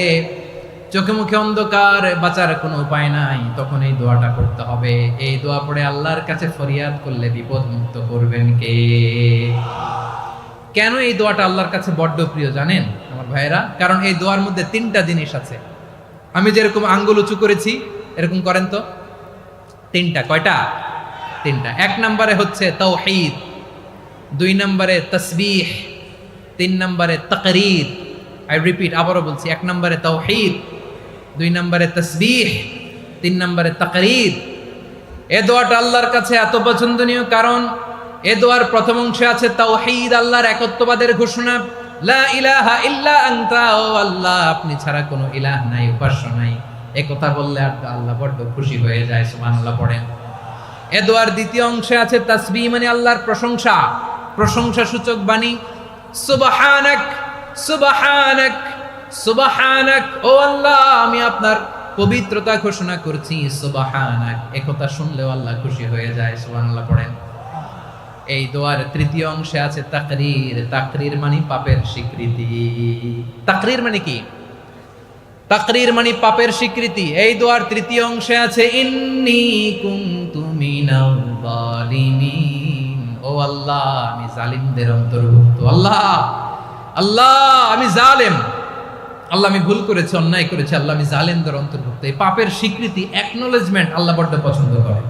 S1: চোখে মুখে অন্ধকার, বাঁচার কোনো উপায় নাই, তখন এই দোয়াটা করতে হবে। এই দোয়া পড়ে আল্লাহর কাছে ফরিয়াদ করলে বিপদ মুক্ত করবেন কে? কেন এই দোয়াটা আল্লাহর কাছে বড্ড প্রিয় জানেন আমার ভাইয়েরা? কারণ এই দোয়ার মধ্যে তিনটা জিনিস আছে। আমি যেরকম আঙ্গুল উঁচু করেছি এরকম করেন তো। তিনটা। কয়টা? তিনটা। এক নম্বরে হচ্ছে তাওহীদ, দুই নম্বরে তাসবিহ, তিন নম্বরে তাকরীর। আই রিপিট, আবারও বলছি, এক নম্বরে তাওহীদ, দুই নম্বরে তাসবিহ, তিন নম্বরে তাকরীর। এ দোয়াটা আল্লাহর কাছে এত পছন্দনীয় কারণ এ দোয়ার প্রথম অংশে আছে তাওহীদ, আল্লাহর একত্ববাদের ঘোষণা। লা ইলাহা ইল্লা আনতা, ও আল্লাহ আপনি ছাড়া কোনো ইলাহ নাই, উপাস্য নাই। এ কথা বললে আল্লাহ বড্ড খুশি হয়ে যায়। সুবহানাল্লাহ পড়েন। এ দোয়ার দ্বিতীয় অংশে আছে তাসবিহ, মানে আল্লাহর প্রশংসা, প্রশংসা সূচক বাণী। সুবহানাক সুবহানাক সুবহানাক, ও আল্লাহ আমি আপনার পবিত্রতা ঘোষণা করছি। সুবহানাক, এ কথা শুনলেও আল্লাহ খুশি হয়ে যায়। সুবহানাল্লাহ পড়েন। এই দোয়ার তৃতীয় অংশে আছে তাকরীর, তাকরীর মানে পাপের স্বীকৃতি। তাকরীর মানে কি? তাকরীর মানে পাপের স্বীকৃতি। এই দোয়ার তৃতীয় অংশে আছে ইন্নী কুনতু মিনাল জালিমিন, ও আল্লাহ আমি জালিমদের অন্তর্ভুক্ত। আল্লাহ আল্লাহ আমি জালেম, আল্লাহ আমি ভুল করেছি, অন্যায় করেছি, আল্লাহ আমি জালেমদের অন্তর্ভুক্ত। এই পাপের স্বীকৃতি, অ্যাকনোলেজমেন্ট আল্লাহ বড্ড পছন্দ করে।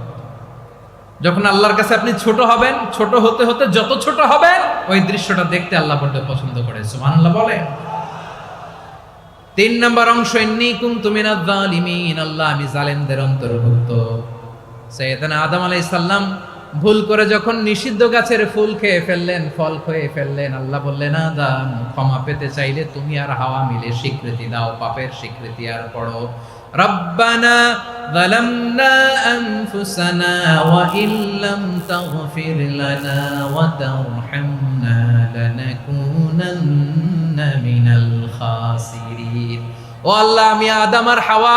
S1: যখন আল্লাহর কাছে আপনি ছোট হবেন, ছোট হতে হতে যত ছোট হবেন ওই দৃশ্যটা দেখতে আল্লাহ বড্ড পছন্দ করে। সুবহানাল্লাহ বলে। তিন নম্বর অংশ ইন্নী কুনতু মিনাজ জালিমিন, আল্লাহ আমি জালেমদের অন্তর্ভুক্ত। সাইয়েদনা আদম আলাইহিস সালাম ভুল করে যখন নিষিদ্ধ গাছের ফুল খেয়ে ফেললেন, ফল খেয়ে ফেললেন, আল্লাহ বললেন আদম ক্ষমা পেতে চাইলে তুমি আর হাওয়া মিলে স্বীকৃতি দাও, পাপের স্বীকৃতি। আর পড়ো রব্বানা যালামনা আনফুসানা ওয়া ইল্লাম তাগফির লানা ওয়া তারহামনা লানাকুনান্না মিনাল খাসিরিন। ও আল্লাহ আমি আদম আর হাওয়া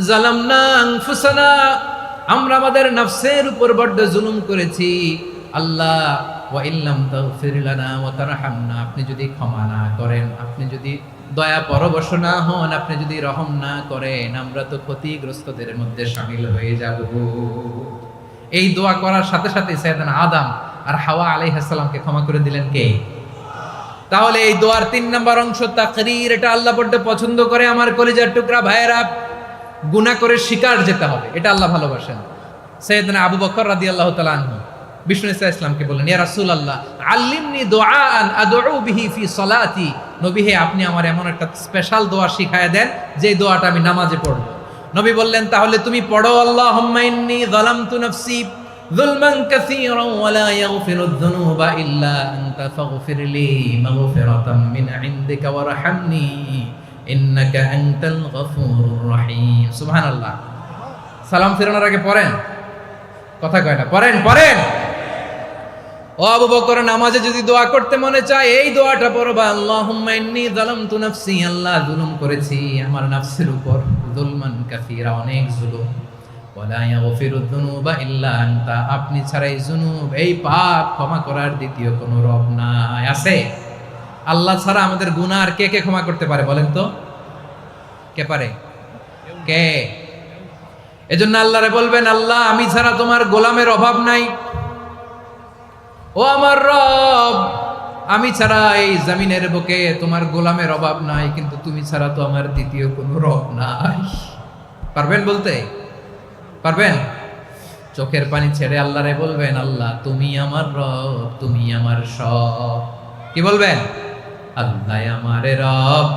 S1: যালামনা আনফুসানা, আমরা আমাদের নফসের উপর বড্ড জুলুম করেছি। আল্লাহ ওয়া ইল্লাম তাগফির লানা ওয়া তারহামনা, আপনি যদি ক্ষমা না করেন, আপনি যদি দয়া পরবশ না হন, আপনি যদি রহম না করেন, আমরা তো ক্ষতিগ্রস্তদের মধ্যে শামিল হয়ে যাব। এই দোয়া করার সাথে সাথে সাইয়েদনা আদম আর হাওয়া আলাইহিস সালামকে ক্ষমা করে দিলেন কে? তাহলে এই দোয়ার তিন নম্বর অংশ তাকরীর, এটা আল্লাহ বড্ড পছন্দ করে। আমার কলিজার টুকরা ভাইয়েরা, গুনাহ করে শিকার যেতে হবে, এটা আল্লাহ ভালোবাসেন। সাইয়েদনা আবু বকর রাদিয়াল্লাহু তাআলা আনহু বিষ্ণু ইসলামকে বললেন, ইয়া রাসূলুল্লাহ আল্লিমনি দুআআন আদউ বিহি ফি সলাতি, নবী হে আপনি আমার এমন একটা স্পেশাল দোয়া শিখায় দেন যে দোয়াটা আমি নামাজে পড়ব। নবী বললেন তাহলে তুমি পড়ো আল্লাহুম্মা ইন্নী যালামতু নাফসি যুলমান কাসীরান ওয়া লা ইয়াগফিরুয যুনুবা ইল্লা আনতা ফাগফির লি মাগফিরাতাম মিন ইনদিকা ওয়ারহামনি ইন্নাকা আনতাল গফুরুর রহিম। সুবহানাল্লাহ। সালাম ফেরানোর আগে পড়েন, কথা কয় না, পড়েন পড়েন। ও আবু বকর, নামাজে যদি দোয়া করতে মনে চায় এই দোয়াটা পড়বা, আল্লাহুম্মা ইন্নী যালামতু নাফসি, আল্লাহ জুলুম করেছি আমার নফসের উপর, যুলমান কাসীরা, অনেক জুলুম, ওয়া লা ইয়াগফিরুয যুনুবা ইল্লা আনতা, আপনি ছাড়া এই জুনুব, এই পাপ ক্ষমা করার দ্বিতীয় কোনো রব নাই। আছে? আল্লাহ ছাড়া আমাদের গুনাহ আর কে কে ক্ষমা করতে পারে বলেন তো? কে পারে? কে? এজন্য আল্লাহরে বলবেন, আল্লাহ আমি ছাড়া তোমার গোলামের অভাব নাই, ও আমার রব, আমি ছাড়া এই জমিনের বুকে তোমার গোলামের অভাব নাই, কিন্তু তুমি ছাড়া তো আমার দ্বিতীয় কোনো রব নাই। পারবেন বলতে? পারবেন? চোখের পানি ছেড়ে আল্লাহরে বলবেন, আল্লাহ তুমি আমার রব, তুমি আমার সব। কি বলবেন? আল্লাহ আমারে রব।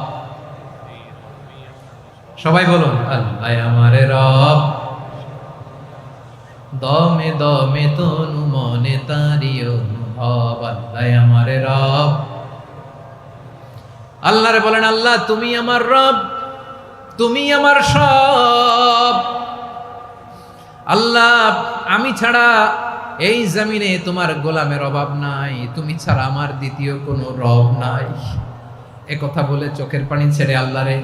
S1: সবাই বলুন, আল্লাহ আমারে রব, দমে দমে তনু মনে তারি অনুভব, আল্লাহ আমারে রব। আল্লাহরে বলেন, আল্লাহ তুমি আমার রব, তুমি আমার সব। আল্লাহ আমি ছাড়া এই জমিনে তোমার গোলামের অভাব নাই, তুমি ছাড়া আমার দ্বিতীয় কোনো রব নাই। এ কথা বলে চোখের পানি ছেড়ে আল্লাহরে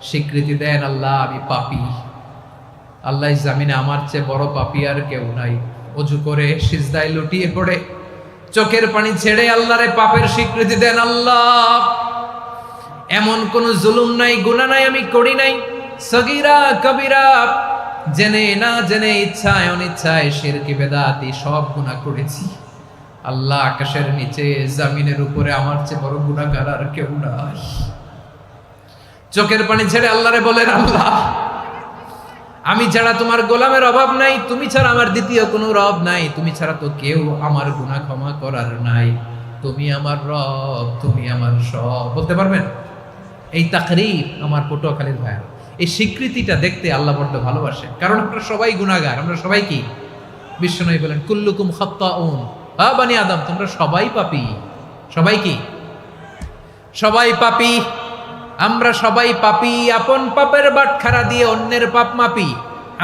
S1: স্বীকৃতি দেন, আল্লাহ আমি পাপী, আল্লাহ জামিনে আমার চেয়ে বড় পাপী আর কেউ নাই। অজু করে সিজদায় লুটিয়ে পড়ে চোখের পানি ছেড়ে আল্লাহরে পাপের স্বীকৃতি দেন, আল্লাহ এমন কোন জুলুম নাই, গুনাহ নাই আমি করি নাই, সগীরা কবিরা, জেনে না জেনে, ইচ্ছায় অনিচ্ছায়, শিরকি বেদাতি সব গুনাহ করেছি। আল্লাহ আকাশের নিচে জমিনের উপরে আমার চেয়ে বড় গুনাহগার আর কেউ নাই। চোখের পানি ছেড়ে আল্লাহরে বলেন, আল্লাহ আমি ছাড়া তোমার গোলামের অভাব নাই, তুমি ছাড়া আমার দ্বিতীয় কোনো রব নাই, তুমি ছাড়া তো কেউ আমার গুনাহ ক্ষমা করার নাই, তুমি আমার রব, তুমি আমার সব। বলতে পারবেন? এই তাকরীর আমার পটুয়াখালীর ভাইয়া, এই স্বীকৃতিটা দেখতে আল্লাহ বড্ড ভালোবাসে, কারণ আমরা সবাই গুনাহগার, আমরা সবাই কি? বিশ্বনবী বলেন, কুল্লুকুম খাত্তাউন, হা বানি আদম, তোমরা সবাই পাপী। সবাই কি? সবাই পাপী। আমরা সবাই পাপী, আপন পাপের বাটখারা দিয়ে অন্যের পাপ মাপি।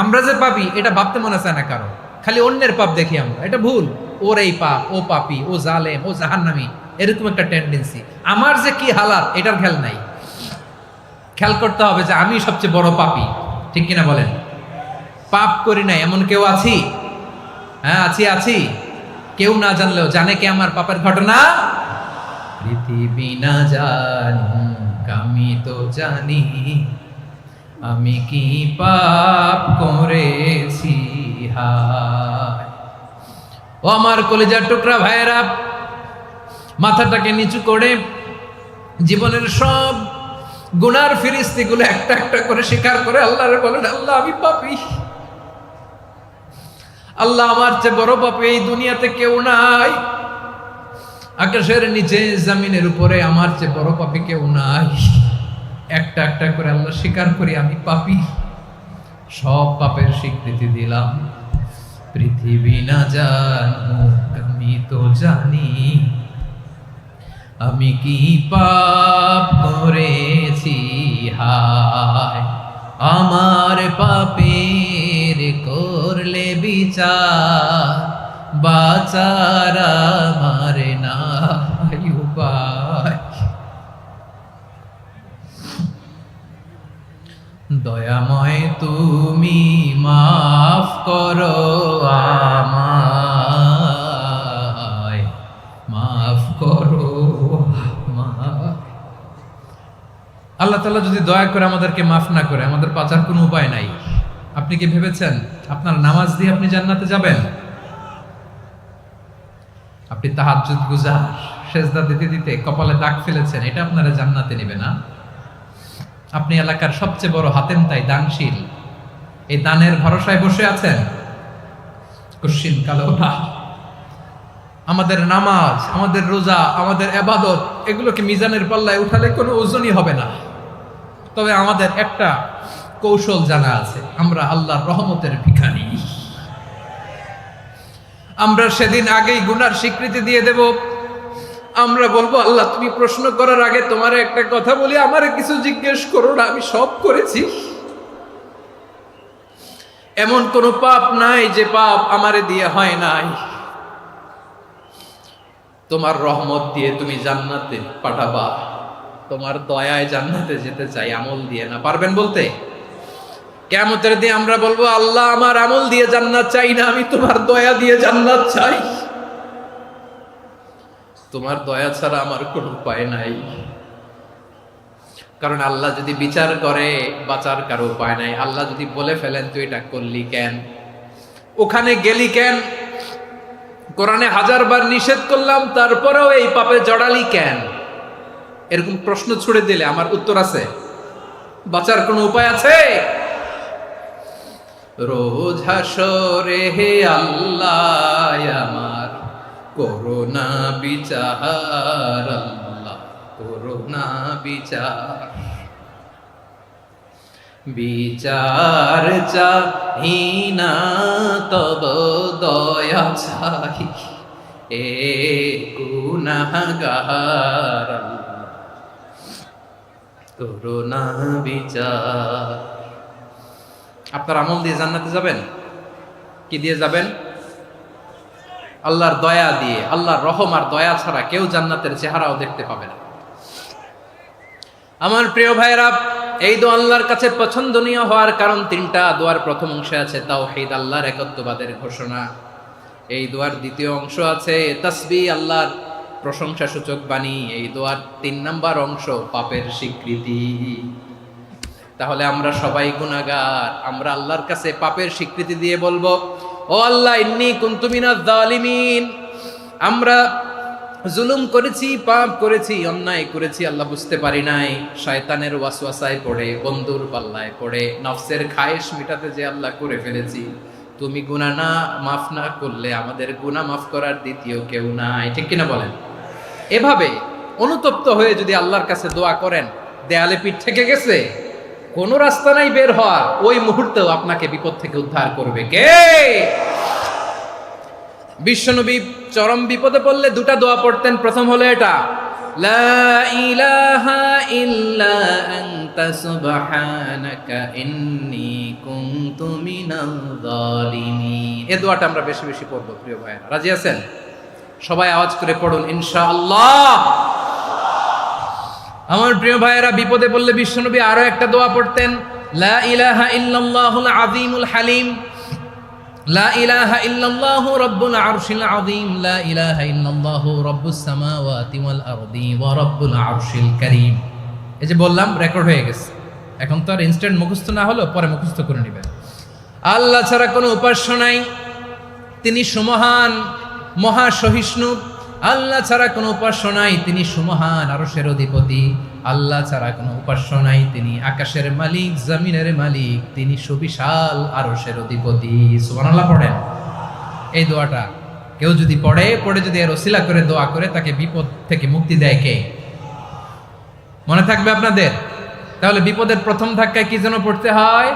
S1: আমরা যে পাপী এটা ভাবতে মনে চায় না কারো, খালি অন্যের পাপ দেখি আমরা, এটা ভুল। ওর এই পাপ, ও পাপী, ও জালেম, ও জাহান্নামী, এরকম একটা টেন্ডেন্সি। আমার যে কি হালাত এটার খেয়াল নাই। খেয়াল করতে হবে যে আমি সবচেয়ে বড় পাপী, ঠিক কিনা বলেন? পাপ করি নাই এমন কেউ আছি? হ্যাঁ আছি, আছি। কেউ না জানলেও জানে কে আমার পাপের ঘটনা? পৃথিবী না জানুক আমি তো জানি, আমি কি পাপ করেছি হায়। ও আমার কলিজার টুকরা ভাইয়েরা, মাথাটাকে নিচু করে জীবনের সব গুনার ফিরিস্তিগুলো একটা একটা করে স্বীকার করে আল্লাহরে বলেন, আল্লাহ আমি পাপী, আল্লাহ আমার চেয়ে বড় পাপী এই দুনিয়াতে কেউ নাই, আকাশের নিচে জমিনের উপরে আমার চেয়ে বড় পাপী কেউ নাই। একটা একটা করে আল্লাহ স্বীকার করি আমি পাপী, সব পাপের স্বীকৃতি দিলাম। পৃথিবী না জানুক আমি তো জানি, আমি কি পাপ করেছি হায়। আমার পাপের করলে বিচার, বাঁচার আমার নাই উপায়। দয়াময় তুমি মাফ করো আমায়, মাফ করো আমায়। আল্লাহ তাআলা যদি দয়া করে আমাদেরকে মাফ না করে, আমাদের বাঁচার কোনো উপায় নাই। আপনি কি ভেবেছেন আপনার নামাজ দিয়ে আপনি জান্নাতে যাবেন? আপনি তাহাজ্জুদ গুজার, সেজদা দিতে দিতে কপালে দাগ ফেলেছেন, এটা আপনারা জান্নাতে নেবে না। আপনি এলাকার সবচেয়ে বড় হাতেম তাই দানশীল, এই দানের ভরসায় বসে আছেন, কুশ্চিন কালো না। আমাদের নামাজ, আমাদের রোজা, আমাদের ইবাদত, এগুলোকে মিজানের পাল্লায় উঠালে কোনো ওজনই হবে না। তবে আমাদের একটা কৌশল জানা আছে, আমরা আল্লাহর রহমতের ভিখারি। আমরা সেদিন আগেই গুনার স্বীকৃতি দিয়ে দেব। আমরা বলবো, আল্লাহ তুমি প্রশ্ন করার আগে তোমার একটা কথা বলি, আমারে কিছু জিজ্ঞেস করো না, আমি সব করেছি। এমন কোন পাপ নাই যে পাপ আমারে দিয়ে হয় নাই। তোমার রহমত দিয়ে তুমি জান্নাতে পাঠাবা, তোমার দয়ায় জান্নাতে যেতে চাই, আমল দিয়ে না। পারবেন বলতে? কিয়ামতের দিন আমরা বলবো, আল্লাহ আমার আমল দিয়ে জান্নাত চাই না, আমি তোমার দয়া দিয়ে জান্নাত চাই। তোমার দয়া ছাড়া আমার কোনো উপায় নাই। কারণ আল্লাহ যদি বিচার করে, বাঁচার কারো উপায় নাই। আল্লাহ যদি বলে ফেলেন তুই এটা করলি কেন, ওখানে গেলি কেন, কোরআনে 1000 বার নিষেধ করলাম তারপরেও এই পাপে জড়ালি কেন, এরকম প্রশ্ন ছুড়ে দিলে আমার উত্তর আছে? বাঁচার কোনো উপায় আছে? রোজ হাসরে হে আল্লাহ আমার করোনা বিচার, আল্লাহ করোনা বিচার। বিচার চাহি না তব দয়া চাই, এ গুনাহগার, আল্লাহ করোনা বিচার। আপনার আমল দিয়ে জান্নাতে যাবেন? কি দিয়ে যাবেন? আল্লাহর দয়া দিয়ে। আল্লাহর রহম আর দয়া ছাড়া কেউ জান্নাতের চেহারাও দেখতে পাবে না। আমার প্রিয় ভাইরা, এই দোয়া আল্লাহর কাছে পছন্দনীয় হওয়ার কারণ 3টা। দোয়ার প্রথম অংশে আছে তাওহীদ, আল্লাহর একত্ববাদের ঘোষণা। এই দোয়ার দ্বিতীয় অংশ আছে তাসবিহ, আল্লাহর প্রশংসা সূচক বাণী। এই দোয়ার 3 নাম্বার অংশ পাপের স্বীকৃতি। তাহলে আমরা সবাই গুনাহগার। আমরা আল্লাহর কাছে পাপের স্বীকৃতি দিয়ে বলবো, ও আল্লাহ ইন্নী কুনতু মিনাজ জালিমিন, আমরা জুলুম করেছি, পাপ করেছি, অন্যায় করেছি, আল্লাহ বুঝতে পারি নাই। শয়তানের ওয়াসওয়াসায় পড়ে, বন্ধুর পাল্লায় পড়ে, নফসের খায়েশ মিটাতে যে আল্লাহ করে ফেলেছি। তুমি গুনাহ না মাফ না করলে আমাদের গুনাহ মাফ করার দ্বিতীয় কেউ নাই। ঠিক কিনা বলেন? এভাবে অনুতপ্ত হয়ে যদি আল্লাহর কাছে দোয়া করেন, দেয়ালে পিঠ থেকে গেছে, কোনো রাস্তা নাই বের হওয়ার, ওই মুহূর্তেও আপনাকে বিপদ থেকে উদ্ধার করবে কে? বিশ্বনবী চরম বিপদে পড়লে 2টা দোয়া পড়তেন। প্রথম হলো এটা, লা ইলাহা ইল্লা আনতা সুবহানাকা ইন্নী কুনতু মিনাল জালিমিন। এই দোয়াটা আমরা বেশি বেশি পড়ব প্রিয় ভাইরা। রাজি আছেন? সবাই আওয়াজ করে পড়ুন ইনশাআল্লাহ। আমার প্রিয় ভাইয়েরা, বিপদে পড়লে বিশ্বনবী আরো একটা দোয়া পড়তেন, লা ইলাহা ইল্লাল্লাহুল আযীমুল হালিম, লা ইলাহা ইল্লাল্লাহু রাব্বুল আরশিল আযীম, লা ইলাহা ইল্লাল্লাহু রাব্বুস সামাওয়াতি ওয়াল আরদি ওয়া রাব্বুল আরশিল কারীম। এই যে বললাম, রেকর্ড হয়ে গেছে। এখন তো আর ইনস্ট্যান্ট মুখস্থ না হলো, পরে মুখস্থ করে নেবেন। আল্লাহ ছাড়া কোনো উপাস্য নাই, তিনি সুমহান, মহা সহিষ্ণু। আল্লাহ ছাড়া কোনো উপাস্য নাই, তিনি সুমহান, আরশের অধিপতি। আল্লাহ ছাড়া কোনো উপাস্য নাই, তিনি আকাশের মালিক, জমিনের মালিক, তিনি সুবিশাল, আরশের অধিপতি। সুবহানাল্লাহ পড়েন। এই দোয়াটা কেউ যদি পড়ে যদি এর ওসিলা করে দোয়া করে, তাকে বিপদ থেকে মুক্তি দেয় কে? মনে থাকবে আপনাদের? তাহলে বিপদের প্রথম ধাক্কায় কি যেন পড়তে হয়?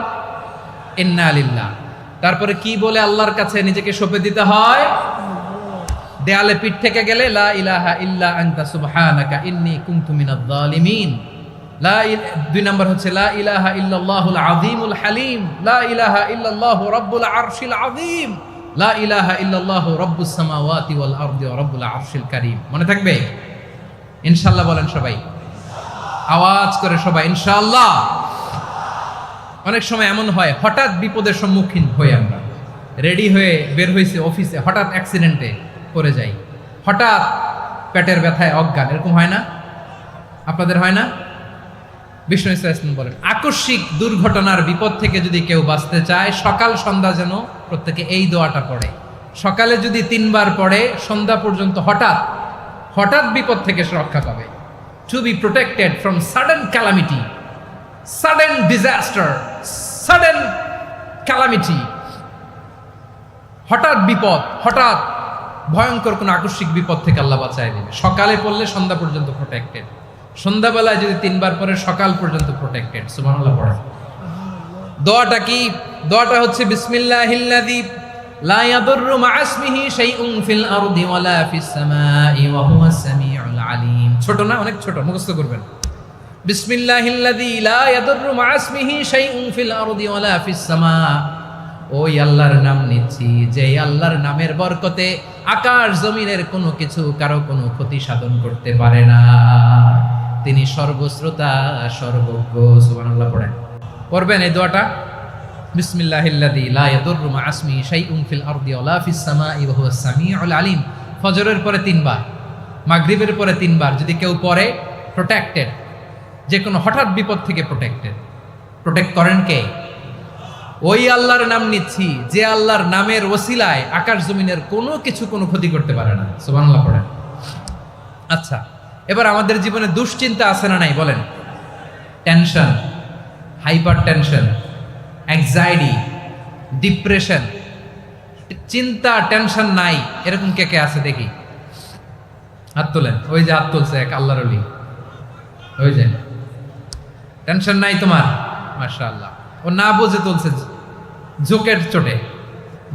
S1: ইন্না লিল্লাহ। তারপরে কি বলে আল্লাহর কাছে নিজেকে সঁপে দিতে হয়? দেয়ালে পিঠ থেকে গেলে লা ইলাহা ইল্লা আনতা সুবহানাকা ইন্নী কুনতু মিনাজ জালিমিন। 2 নম্বর হচ্ছে লা ইলাহা ইল্লাল্লাহুল আযীমুল হালিম, লা ইলাহা ইল্লাল্লাহু রাব্বুল আরশিল আযীম, লা ইলাহা ইল্লাল্লাহু রাব্বুস সামাওয়াতি ওয়াল আরদি ওয়া রাব্বুল আরশিল কারীম। মনে থাকবে? ইনশাআল্লাহ বলেন সবাই, আওয়াজ করে সবাই ইনশাআল্লাহ। অনেক সময় এমন হয়, হঠাৎ বিপদের সম্মুখীন হই আমরা, রেডি হয়ে বের হইছে অফিসে, হঠাৎ অ্যাক্সিডেন্টে পড়ে যাই, হঠাৎ পেটের ব্যথায় অজ্ঞান, এরকম হয় না? আপনাদের হয় না? বিষ্ণু ইসলাম বলেন, আকস্মিক দুর্ঘটনার বিপদ থেকে যদি কেউ বাঁচতে চায়, সকাল সন্ধ্যা যেন প্রত্যেকে এই দোয়াটা পড়ে। সকালে যদি 3 বার পড়ে, সন্ধ্যা পর্যন্ত হঠাৎ বিপদ থেকে সে রক্ষা পাবে। To be protected from sudden calamity, sudden disaster, sudden calamity. হঠাৎ বিপদ, হঠাৎ ভয়ঙ্কর কোন আকস্মিক বিপদ থেকে আল্লাহ বাঁচায় দেবে। সকালে পড়লে সন্ধ্যা পর্যন্ত প্রোটেক্টেড, সন্ধ্যাবেলায় যদি 3 বার পরে সকাল পর্যন্ত প্রোটেক্টেড। সুবহানাল্লাহ পড়ে। দোয়াটা কি? দোয়াটা হচ্ছে বিসমিল্লাহিল্লাযী লা ইয়াদুররু মা ইসমিহি শাইউন ফিল আরদি ওয়ালা ফিস সামাই ওয়া হুয়াস সামিউল আলিম। ছোট না, অনেক ছোট, মুখস্থ করবেন। বিসমিল্লাহিল্লাযী লা ইয়াদুররু মা ইসমিহি শাইউন ফিল আরদি ওয়ালা ফিস সামা। ওই আল্লাহর নাম নিচ্ছি যে আল্লাহর নামের বরকতে আকাশ জমিনের কোনো কিছু কারো কোনো ক্ষতি সাধন করতে পারে না। তিনি সর্বশ্রোতা সর্বজ্ঞ। সুবহানাল্লাহ পড়েন, পড়বেন এই দোয়াটা। বিসমিল্লাহিল্লাযী লা ইয়াদুররু মা ইসমিহি শাইউন ফিল আরদি ওয়ালা ফিস সামাই ওয়া হুয়াস সামিউল আলিম। ফজরের পরে 3 বার, মাগরিবের পরে 3 বার যদি কেউ পড়ে প্রোটেক্টেড, যে কোনো হঠাৎ বিপদ থেকে প্রোটেক্ট করেন কে? ওই আল্লাহর নাম নিচ্ছি যে আল্লাহর নামের ওসিলায় আকাশ জমিনের কোনো কিছু কোনো ক্ষতি করতে পারে না। সুবহানাল্লাহ পড়েন। আচ্ছা, এবার আমাদের জীবনে দুশ্চিন্তা আছে না নাই বলেন? Tension, hyper tension, anxiety, depression, চিন্তা টেনশন নাই এরকম কে কে আছে দেখি, হাত তোলেন। ওই যে হাত তুলছে এক আল্লাহর ওলি, ওই যে টেনশন নাই তোমার, মাশাআল্লাহ। ও না বুঝে তুলছে, জোকের চোটে,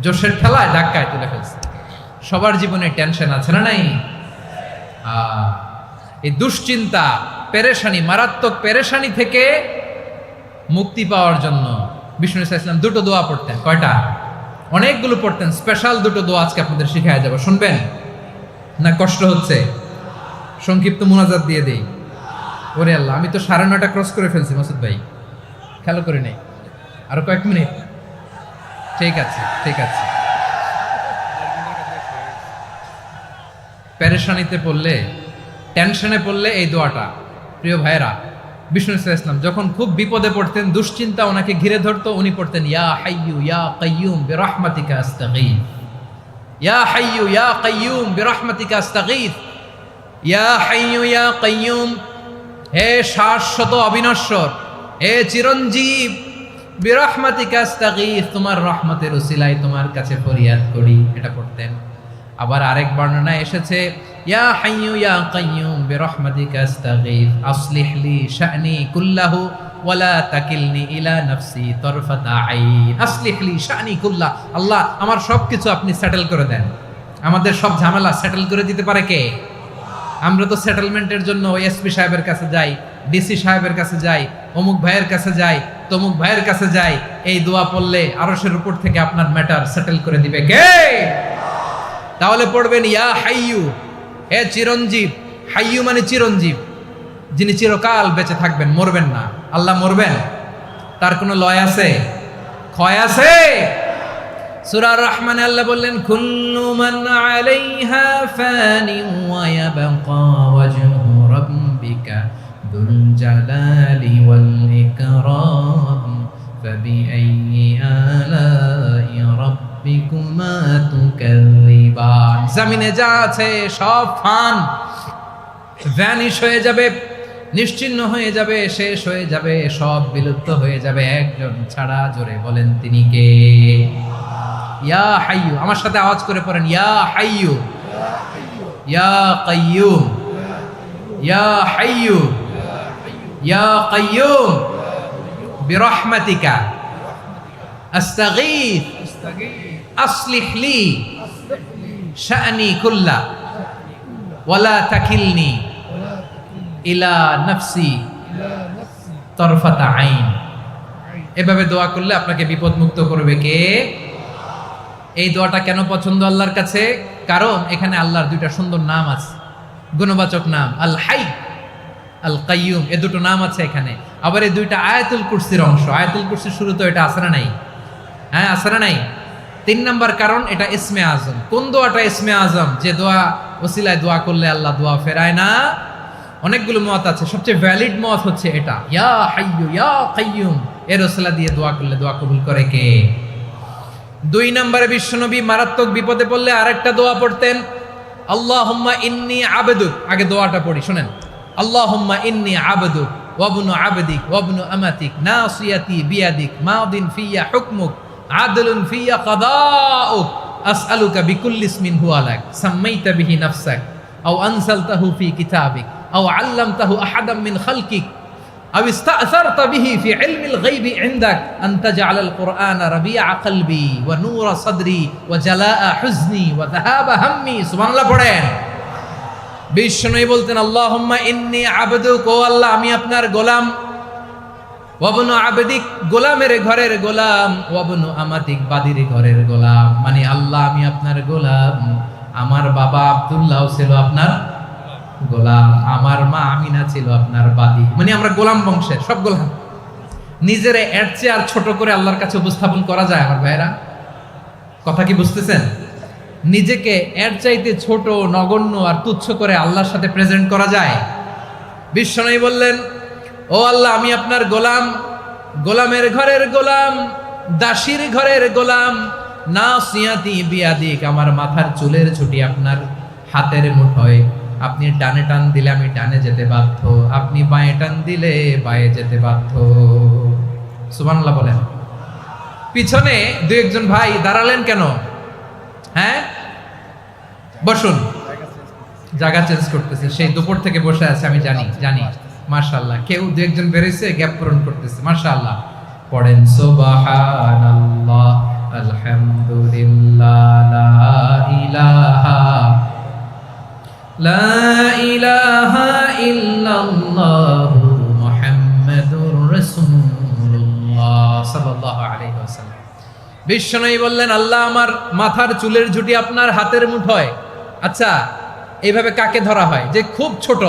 S1: জোশের ঠেলায় ধাক্কায় তুলে ফেলছে। সবার জীবনে টেনশন আছে না নাই? এই দুশ্চিন্তা, পেরেশানি, মারাত্মক পেরেশানি থেকে মুক্তি পাওয়ার জন্য বিষ্ণু ইসলাম 2টো দোয়া পড়তেন। কয়টা? অনেকগুলো পড়তেন। স্পেশাল 2টো দোয়া আজকে আপনাদের শিখায়া যাব, শুনবেন না? কষ্ট হচ্ছে? সংক্ষিপ্ত মুনাজাত দিয়ে দেই। ওরে আল্লাহ, আমি তো 9:30 ক্রস করে ফেলছি মাসুদ ভাই, খেয়াল করে নেই। আরো কয়েক মিনিট, ঠিক আছে ঠিক আছে। পেরেশানিতে পড়লে, টেনশনে পড়লে এই দোয়াটা, প্রিয় ভাইরা, বিষ্ণু ইসলাম যখন খুব বিপদে পড়তেন, দুশ্চিন্তা ওনাকে ঘিরে ধরতো, উনি পড়তেন ইয়া হাইয়ু ইয়া কাইয়ুম বিরহমাতিকা আস্তাগীথ, ইয়া হাইয়ু ইয়া কাইয়ুম বিরহমাতিকা আস্তাগীথ, ইয়া হাইয়ু ইয়া কাইয়ুম, হে শাশ্বত অবিনশ্বর, হে চিরঞ্জীব, বিরহমাতিকা আস্তাগীথ, তোমার রহমতের উসিলায় তোমার কাছে ফরিয়াদ করি। এটা পড়তেন। আবার আরেক বর্ণনায় এসেছে ইয়া হাইয়ু ইয়া কাইয়ুম বিরহমাতিকা আস্তাগীথ আসলিহ লি শা'নি কুল্লাহু ওয়ালা তাকিলনি ইলা নাফসি তারফাতা আইন। আসলিহ লি শা'নি কুল্লাহ, আল্লাহ আমার সবকিছু আপনি সেটেল করে দেন। আমাদের সব ঝামেলা সেটেল করে দিতে পারে কে? আমরা তো সেটেলমেন্টের জন্য এসপি সাহেবের কাছে যাই, ডিসি সাহেবের কাছে যাই, অমুক ভাইয়ের কাছে যাই, তমুক ভাইয়ের কাছে যাই। এই দোয়া পড়লে আরশের উপর থেকে আপনার ম্যাটার সেটেল করে দিবে কে? তাহলে পড়বেন ইয়া হাইয়ু, হে চিরঞ্জীব। হাইয়ু মানে চিরঞ্জীব, যিনি চিরকাল বেঁচে থাকবেন, মরবেন না। আল্লাহ মরবেন? তার কোনো লয় আছে? ক্ষয় আছে? সূরা আর-রহমানে আল্লাহ বললেন কুল্লু মান আলাইহা ফানি ওয়া ইয়াবকা ওয়াজহু রাব্বিকা যুল জালালি ওয়াল ইকরাম ফাবিআইয়ি আলাই রাব্বিকুমা তুকাযযিবান। জমিনে যা আছে সব ফান, ভ্যানিশ হয়ে যাবে, নিশ্চিহ্ন হয়ে যাবে, শেষ হয়ে যাবে, সব বিলুপ্ত হয়ে যাবে, একজন ছাড়া। জোরে বলেন তিনি কে? ইয়া হাইয়ু। আমার সাথে আওয়াজ করে পড়েন ইয়া হাইয়ু ইয়া কাইয়ুম ইয়া হাইয়ু ইয়া কাইয়ুম বিরহমাতিকা আস্তাগীথ আসলিহ লি শা'নি কুল্লা ওয়ালা তাকিলনি ইলা নাফসি তারফাতা আইন। এভাবে দোয়া করলে আপনাকে বিপদ মুক্ত করবে কে? এই দোয়াটা কেন পছন্দ আল্লাহর কাছে? কারণ এখানে আল্লাহর 2টা সুন্দর নাম আছে, গুণবাচক নাম, আল হাই, আল কাইয়ুম। এই 2টো নাম আছে এখানে। আবার এই 2টা আয়াতুল কুরসির অংশ। আয়াতুল কুরসির শুরু তো এটা আছে না নাই? হ্যাঁ, আছে না নাই? 3 নাম্বার কারণ এটা ইসমে আজম। কোন দোয়াটা ইসমে আজম? যে দোয়া ওসিলায় দোয়া করলে আল্লাহ দোয়া ফেরায় না। অনেকগুলো মত আছে, সবচেয়ে ভ্যালিড মত হচ্ছে এটা, ইয়া হাইয়ু ইয়া কাইয়ুম। এর ওসিলা দিয়ে দোয়া করলে দোয়া কবুল করে কে? 2 নম্বরে বিশ্বনবী মারাত্মক বিপদে পড়লে আরেকটা দোয়া পড়তেন, আল্লাহুম্মা ইন্নী আবদুক। আগে দোয়াটা পড়ি, শুনেন। আল্লাহুম্মা ইন্নী আবদুক ওয়া ইবনু আবদিক ওয়া ইবনু আমাতিক নাসিয়াতি বিয়াদিক মাদিন ফিয়া হুকমুক আদলুন ফিয়া কাদাউক আসআলুকা বিকুল্লি ইসমিন হুয়া লাক সাম্মাইতা বিহি নাফসাক আও আনসালতাহু ফি কিতাবিক আও আল্লামতাহু আহাদাম মিন খালকিক আও ইস্তাআসারতা বিহি ফি ইলমিল গায়বি ইনদাক আন তাজআলাল কুরআনা রাবিআ কলবি ওয়া নূরা সাদরি ওয়া জালাআ হুজনি ওয়া যাহাবা হাম্মি। সুবহানাল্লাহ পড়েন। বিষ্ণুই বলতেন আল্লাহুম্মা ইন্নী আবদুক, ও আল্লাহ আমি আপনার গোলাম, ওয়াবনু আবদিক গোলামের ঘরের গোলাম, ওয়াবনু আমাতিক বাদির ঘরের গোলাম। মানে আল্লাহ আমি আপনার গোলাম, আমার বাবা আব্দুল্লাহ ছিল আপনার গোলাম, আমার মা আমিনা ছিল আপনার বাদী। মানে আমরা গোলাম বংশের সব গোলাম। নিজের এর চেয়ে আর ছোট করে আল্লাহর কাছে উপস্থাপন করা যায় আমার ভাইরা? কথা কি বুঝতেছেন? নিজেকে এর চাইতে ছোট, নগণ্য আর তুচ্ছ করে আল্লাহর সাথে প্রেজেন্ট করা যায়? বিশ্বনবী বললেন ও আল্লাহ আমি আপনার গোলাম, গোলামের ঘরের গোলাম, দাসীর ঘরের গোলাম। নাসিয়াতি বিয়াদিক, আমার মাথার চুলের ছুটি আপনার হাতের মুঠোয়। আপনি ডানে টান দিলে আমি ডানে যেতে বাধ্য, আপনি বাঁয়ে টান দিলে বাঁয়ে যেতে বাধ্য। সুবহানাল্লাহ বলেন। পিছনে দু একজন ভাই দাঁড়ালেন কেন? হ্যাঁ বসুন, জায়গা চেঞ্জ করতেছে, সেই দুপুর থেকে বসে আছে আমি জানি। মাশাআল্লাহ, কেউ দু একজন বেরিয়েছে, গ্যাপ পূরণ করতেছে। মাশাআল্লাহ পড়েন সুবহানাল্লাহ আলহামদুলিল্লাহ লা ইলাহা ইল্লাল্লাহ মুহাম্মাদুর রাসূলুল্লাহ সাল্লাল্লাহু আলাইহি ওয়াসাল্লাম। বিশ্বনবী বললেন আল্লাহ আমার মাথার চুলের ঝুঁটি আপনার হাতের মুঠোয়। আচ্ছা এইভাবে কাকে ধরা হয়? যে খুব ছোট,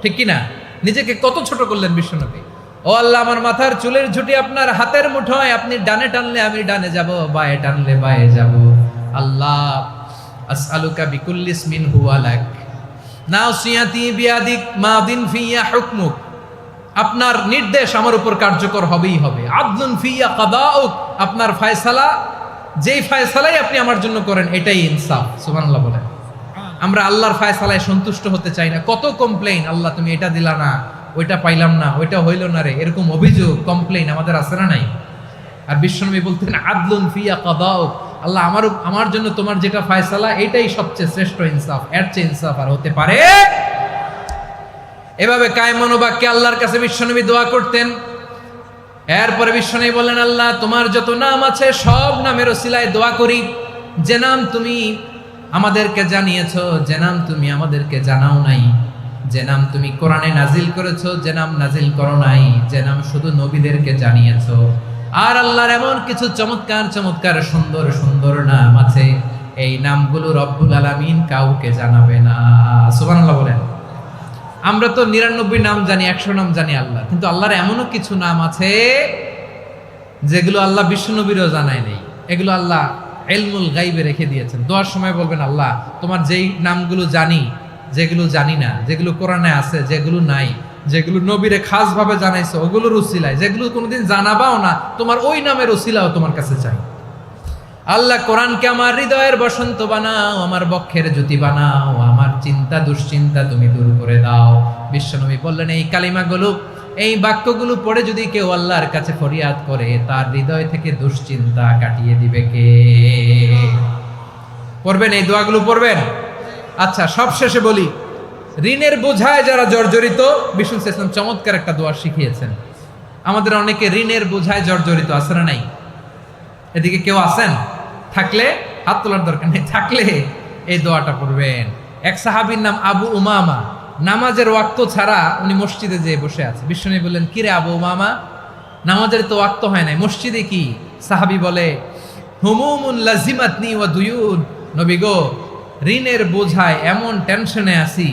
S1: ঠিক কি না? নিজেকে কত ছোট করলেন বিশ্বনবী। ও আল্লাহ আমার মাথার চুলের ঝুঁটি আপনার হাতের মুঠোয়, আপনি ডানে টানলে আমি ডানে যাব, বাঁয়ে টানলে বাঁয়ে যাব। আল্লাহ আসআলুকা বিকুল্লি ইসমিন হুয়া লাক নাসিয়াতি বিয়াদিক মাদিন ফিয়া হুকমুক, আপনার নির্দেশ আমার উপর কার্যকর হবেই হবে। আদলুন ফিয়া কাদাউক, আপনার ফয়সালা, যেই ফয়সালাই আপনি আমার জন্য করেন এটাই ইনসাফ। সুবহানাল্লাহ বলেন। আমরা আল্লাহর ফয়সালায় সন্তুষ্ট হতে চাই না। কত কমপ্লেইন, আল্লাহ তুমি এটা দিলা না, ওইটা পাইলাম না, ওইটা হইল না রে, এরকম অভিযোগ কমপ্লেইন আমাদের আছে না নাই? আর বিশ্বনবী বলতেন আদলুন ফিয়া কাদাউক, আল্লাহ আমার জন্য তোমার যেটা ফয়সালা এটাই সবচেয়ে শ্রেষ্ঠ ইনসাফ, এর চেয়ে ইনসাফ আর হতে পারে? এভাবে কায় মনোবাক্যে আল্লাহর কাছে বিশ্বনবী দোয়া করতেন। এরপরে বিশ্বনবী বললেন আল্লাহ তোমার যত নাম আছে সব নামের ওসিলায় দোয়া করি, যে নাম তুমি আমাদেরকে জানিয়েছো, যে নাম তুমি আমাদেরকে জানাও নাই, যে নাম তুমি কোরআনে নাজিল করেছো, যে নাম নাজিল করো নাই, যে নাম শুধু নবীদেরকে জানিয়েছো। আর আল্লাহর এমন কিছু চমৎকার চমৎকার সুন্দর সুন্দর নাম আছে, এই নামগুলো রব্বুল আলামিন কাউকে জানাবে না। সুবহানাল্লাহ বলেন। আমরা তো 99 নাম জানি, 100 নাম জানি আল্লাহ, কিন্তু আল্লাহর এমনও কিছু নাম আছে যেগুলো আল্লাহ বিশ্বনবীরও জানায় নেই। এগুলো আল্লাহ ইলমুল গায়বে রেখে দিয়েছেন। দোয়ার সময় বলবেন আল্লাহ তোমার যেই নামগুলো জানি, যেগুলো জানি না, যেগুলো কোরআনে আছে, যেগুলো নাই, যেগুলো নবীরে খাস ভাবে জানাইছো ওগুলোর উসিলায়, যেগুলো কোনোদিন জানাবাও না তোমার ওই নামের উসিলাও তোমার কাছে চাই। আল্লাহ কোরআনকে আমার হৃদয়ের বসন্ত বানাও, আমার বক্ষের জ্যোতি বানাও, আমার চিন্তা দুশ্চিন্তা তুমি দূর করে দাও। বিশ্বনবী বললেন এই কালিমাগুলো, এই বাক্যগুলো পড়ে যদি কেউ আল্লাহর কাছে ফরিয়াদ করে তার হৃদয় থেকে দুশ্চিন্তা কাটিয়ে দিবে কে? পড়বেন, এই দোয়াগুলো পড়বেন। আচ্ছা সব শেষে বলি, ঋণের বোঝায় যারা জর্জরিত, বিষ্ণু ইসলাম চমৎকার একটা দোয়া শিখিয়েছেন। আমাদের অনেকে ঋণের বোঝায় জর্জরিত, আছে না নাই? এদিকে কেউ আছেন? থাকলে হাত তোলার দরকার নেই, থাকলে এই দোয়াটা পড়বেন। এক সাহাবীর নাম আবু উমামা, নামাজের ওয়াক্ত ছাড়া উনি মসজিদে যেয়ে বসে আছে। বিষ্ণু বললেন কিরে আবু উমামা, নামাজের তো ওয়াক্ত হয় নাই, মসজিদে কি? সাহাবী বলে হুমুমুন লাজিমাতনি ওয়া দুয়ুন, নবী গো ঋণের বোঝায় এমন টেনশনে আছি,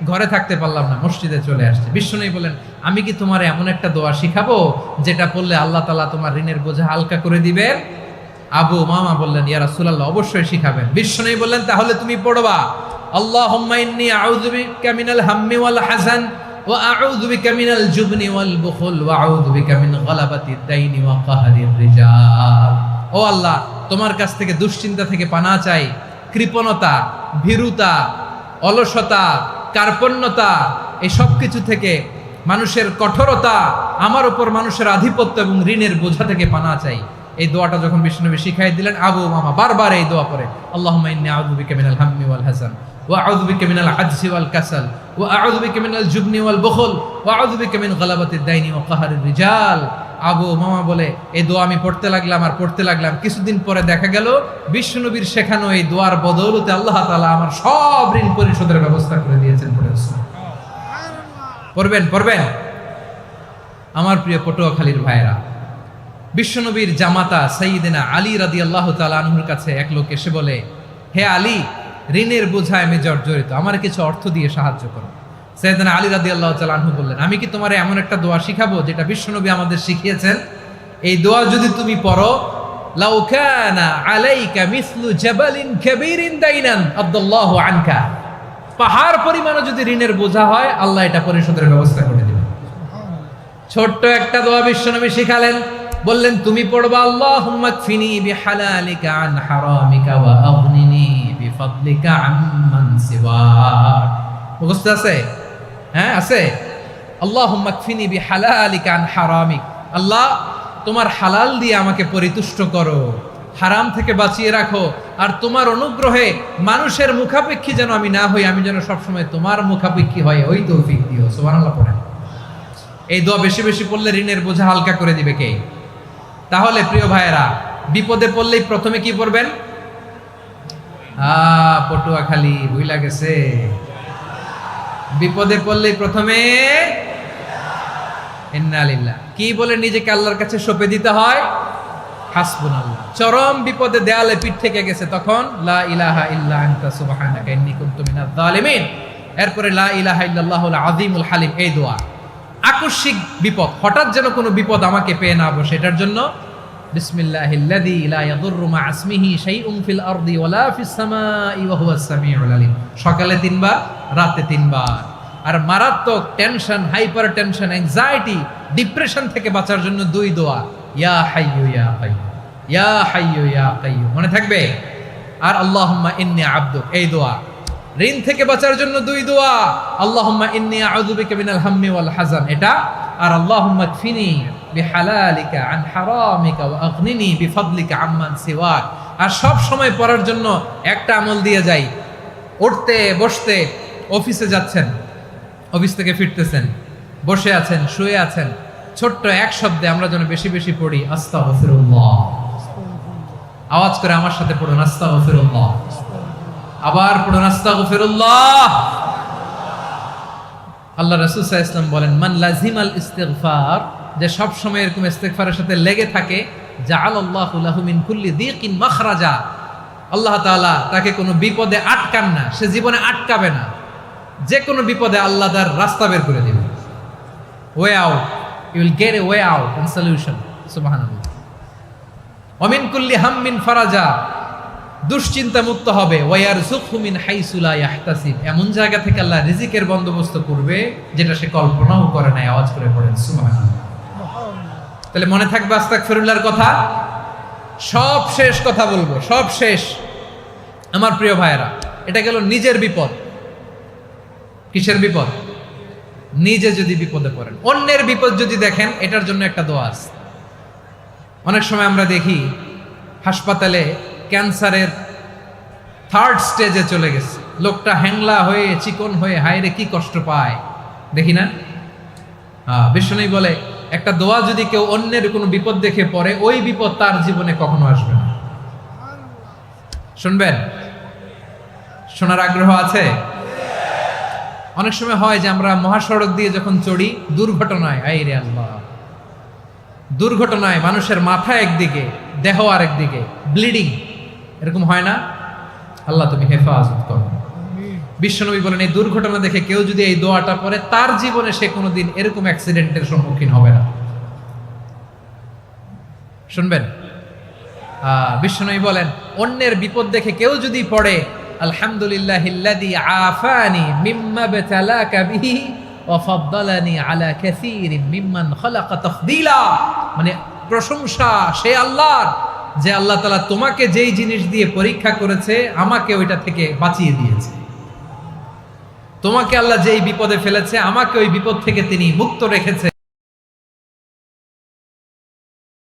S1: ঘরে থাকতে পারলাম না, মসজিদে চলে আসছে। বিশ্বনবী বলেন আমি কি তোমার এমন একটা দোয়া শিখাবো যেটা পড়লে আল্লাহ তাআলা তোমার ঋণের বোঝা হালকা করে দিবেন? আবু উমামা বললেন ইয়া রাসূলুল্লাহ অবশ্যই শিখাবেন। বিশ্বনবী বললেন তাহলে তুমি পড়বা আল্লাহুম্মা ইন্নী আউযু বিকা মিনাল হাম্মি ওয়াল হাযান ওয়া আউযু বিকা মিনাল জুবনি ওয়াল বুখল ওয়া আউযু বিকা মিন গালাবাতিদ দাইনি ওয়া কাহরির রিজাল। ও আল্লাহ তোমার কাছ থেকে দুশ্চিন্তা থেকে পানাহ চাই, কৃপণতা, ভীরুতা, অলসতা, কার্পণ্যতা, এই সব কিছু থেকে, মানুষের কঠোরতা, আমার উপর মানুষের আধিপত্য এবং ঋণের বোঝা থেকে পানাহ চাই। এই দোয়াটা যখন বিষ্ণুনবী শিখাই দিলেন, আবু মামা বারবার এই দোয়া পড়ে, আল্লাহুম্মা ইন্নী আউযু বিকা মিনাল হাম্মি ওয়াল হাযান ওয়া আউযু বিকা মিনাল আজজি ওয়াল কাসাল ওয়া আউযু বিকা মিনাল জুবনি ওয়াল বুখল ওয়া আউযু বিকা মিন গালাবাতিদ দাইনি ওয়া কাহরির রিজাল। আবু মামা বলে এই দোয়া আমি পড়তে লাগলাম। কিছুদিন পরে দেখা গেল বিষ্ণুনবীর শেখানো এই দোয়ার বদৌলতে আল্লাহ তাআলা আমার সব ঋণ পরিশোধের ব্যবস্থা করে দিয়েছেন। পড়বেন। আমার প্রিয় পটুয়াখালীর ভাইরা, বিশ্বনবীর জামাতা সাইয়্যিদিনা আলী রাদিয়াল্লাহু তাআলা আনহুর কাছে এক লোক এসে বলে, হে আলী, ঋণের বোঝায় আমি জর্জরিত, আমার কিছু অর্থ দিয়ে সাহায্য করো। সাইয়্যিদিনা আলী রাদিয়াল্লাহু তাআলা আনহু বললেন, আমি কি তোমারে এমন একটা দোয়া শিখাবো যেটা বিশ্বনবী আমাদের শিখিয়েছেন? এই দোয়া যদি তুমি পড়ো, লাউ কানা আলাইকা মিসলু জাবালিন কাবীরিন দাইনান আদাল্লাহু আনকা, পাহাড় পরিমাণও যদি ঋণের বোঝা হয়, আল্লাহ এটা পরিশোধের ব্যবস্থা করে দিবেন। ছোট্ট একটা দোয়া বিশ্বনবী শিখালেন, বললেন তুমি পড়বা, আল্লাহুম্মা কফিনি বিহালালিকা আন হারামিকা ওয়া আগনিনি বিফাদলিকা আম্মান সিওয়াক। মুখস্থ আছে? হ্যাঁ আছে। আল্লাহুম্মা কফিনি বিহালালিকা আন হারামিক, আল্লাহ তোমার হালাল দিয়ে আমাকে পরিতুষ্ট করো, হারাম থেকে বাঁচিয়ে রাখো, আর তোমার অনুগ্রহে মানুষের মুখাপেক্ষী যেন আমি না হই, আমি যেন সবসময় তোমার মুখাপেক্ষী হয়, ওই তৌফিক দিও। সুবহানাল্লাহ পড়েন। এই দোয়া বেশি বেশি পড়লে ঋণের বোঝা হালকা করে দিবে কে? তাহলে প্রিয় ভাইয়েরা, বিপদে পড়লেই প্রথমে কি পড়বেন? পটুয়াখালী ভুইলা গেছে। বিপদে পড়লেই প্রথমে ইন্না লিল্লাহ কি বলে নিজেকে আল্লাহর কাছে সঁপে দিতে হয়? হাসবুনাল্লাহ। চরম বিপদে দেয়ালে পিঠ থেকে গেছে, তখন লা ইলাহা ইল্লা আনতা সুবহানাকা ইন্নী কুনতু মিনাজ জালিমিন। এরপরে লা ইলাহা ইল্লাল্লাহুল আযীমুল হালিম, এই দোয়া। আকস্মিক বিপদ, হঠাৎ যেন কোনো বিপদ আমাকে পেয়ে না বসে, এটার জন্য বিসমিল্লাহিল্লাযী লা ইয়াদুররু মা ইসমিহি শাইউন ফিল আরদি ওয়ালা ফিস সামাই ওয়া হুয়াস সামিউল আলিম। সকালে 3 বার, রাতে 3 বার। আর মারাত্মক tension, hyper tension, anxiety, depression থেকে বাঁচার জন্য 2 দোয়া, ইয়া হাইয়্যু ইয়া কাইয়্যুম, ইয়া হাইয়্যু ইয়া কাইয়্যুম, মনে থাকবে? আর আল্লাহুম্মা ইন্নী আবদুক, এই দোয়া। ঋণ থেকে বাঁচার জন্য 2 দোয়া, আল্লাহুম্মা ইন্নী আউযু বিকা মিনাল হাম্মি ওয়াল হাযান, এটা। আর আল্লাহুম্মা কফিনি বিহালালিকা আন হারামিকা ওয়া আগনিনি বিফাদলিকা আম্মান সিওয়াক। আর সব সময় পড়ার জন্য একটা আমল দিয়ে যাই, উঠতে বসতে, অফিসে যাচ্ছেন, অফিস থেকে ফিরতেছেন, বসে আছেন, শুয়ে আছেন, ছোট্ট এক শব্দে আমরা যেন বেশি বেশি পড়ি আস্তাগফিরুল্লাহ। আওয়াজ করে আমার সাথে পড়ুন, আস্তাগফিরুল্লাহ। আবার পড়ুন, আস্তাগফিরুল্লাহ। আল্লাহ রাসূল সাল্লাল্লাহু আলাইহি ওয়াসাল্লাম বলেন, মান লাজিমাল ইস্তিগফার, যে সব সময় এরকম ইস্তিগফারের সাথে লেগে থাকে, জাআলাল্লাহু লাহু মিন কুল্লি যিকিন মাখরাজা, আল্লাহ তাআলা তাকে কোনো বিপদে আটকান না, সে জীবনে আটকাবে না, যে কোনো বিপদে আল্লাহ তার রাস্তা বের করে দিবেন। Way out, you will get a way out and solution. সুবহানাল্লাহ। ওয়া মিন কুল্লি হাম্মিন ফারাজা, দুশ্চিন্তা মুক্ত হবে। ওয়ায়ারযুকহু মিন হাইসু লা ইয়াহতাসিব, এমন জায়গা থেকে আল্লাহ রিজিকের বন্দোবস্ত করবে যেটা সে কল্পনাও করে নাই। আওয়াজ করে পড়েন সুবহানাল্লাহ। তাহলে মনে থাকবে আস্তাগফিরুল্লাহর কথা। সব শেষ কথা বলবো, সব শেষ। আমার প্রিয় ভাইয়েরা, এটা গেল নিজের বিপদ। কিসের বিপদ? নিজে যদি বিপদে পড়েন। অন্যের বিপদ যদি দেখেন, এটার জন্য একটা দোয়া আছে। অনেক সময় আমরা দেখি হাসপাতালে ক্যান্সারের 3rd স্টেজে চলে গেছে, লোকটা হ্যাংলা হয়ে, চিকন হয়ে, হায়রে কি কষ্ট পায়, দেখি না? বিষ্ণু বলে, একটা দোয়া যদি কেউ অন্যের কোনো বিপদ দেখে পড়ে, ওই বিপদ তার জীবনে কখনো আসবে না। শুনবেন? শোনার আগ্রহ আছে? অনেক সময় হয় যে আমরা মহাসড়ক দিয়ে যখন চড়ি, দুর্ঘটনায়, আইরে আল্লাহ, দুর্ঘটনায় মানুষের মাথা একদিকে, দেহ আরেকদিকে, ব্লিডিং, এরকম হয় না? আল্লাহ তুমি হেফাজত করো। বিশ্বনবী বলেন, এই দুর্ঘটনা দেখে কেউ যদি এই দোয়াটা পড়ে, তার জীবনে সে কোনোদিন এরকম অ্যাক্সিডেন্টের সম্মুখীন হবে না। শুনবেন? বিশ্বনবী বলেন, অন্যের বিপদ দেখে কেউ যদি পড়ে, আলহামদুলিল্লাহিল্লাযী আফানি মিম্মা বাতালাকা বিহি ওয়া ফাদ্দালানি আলা কাসীরিন মিম্মান খালাকা তাফদীলা, মানে প্রশংসা সে আল্লাহর, যে আল্লাহ তাআলা তোমাকে যেই জিনিস দিয়ে পরীক্ষা করেছে, আমাকে ওইটা থেকে বাঁচিয়ে দিয়েছে। তোমাকে আল্লাহ যেই বিপদে ফেলেছে, আমাকে ওই বিপদ থেকে তিনি মুক্ত রেখেছে।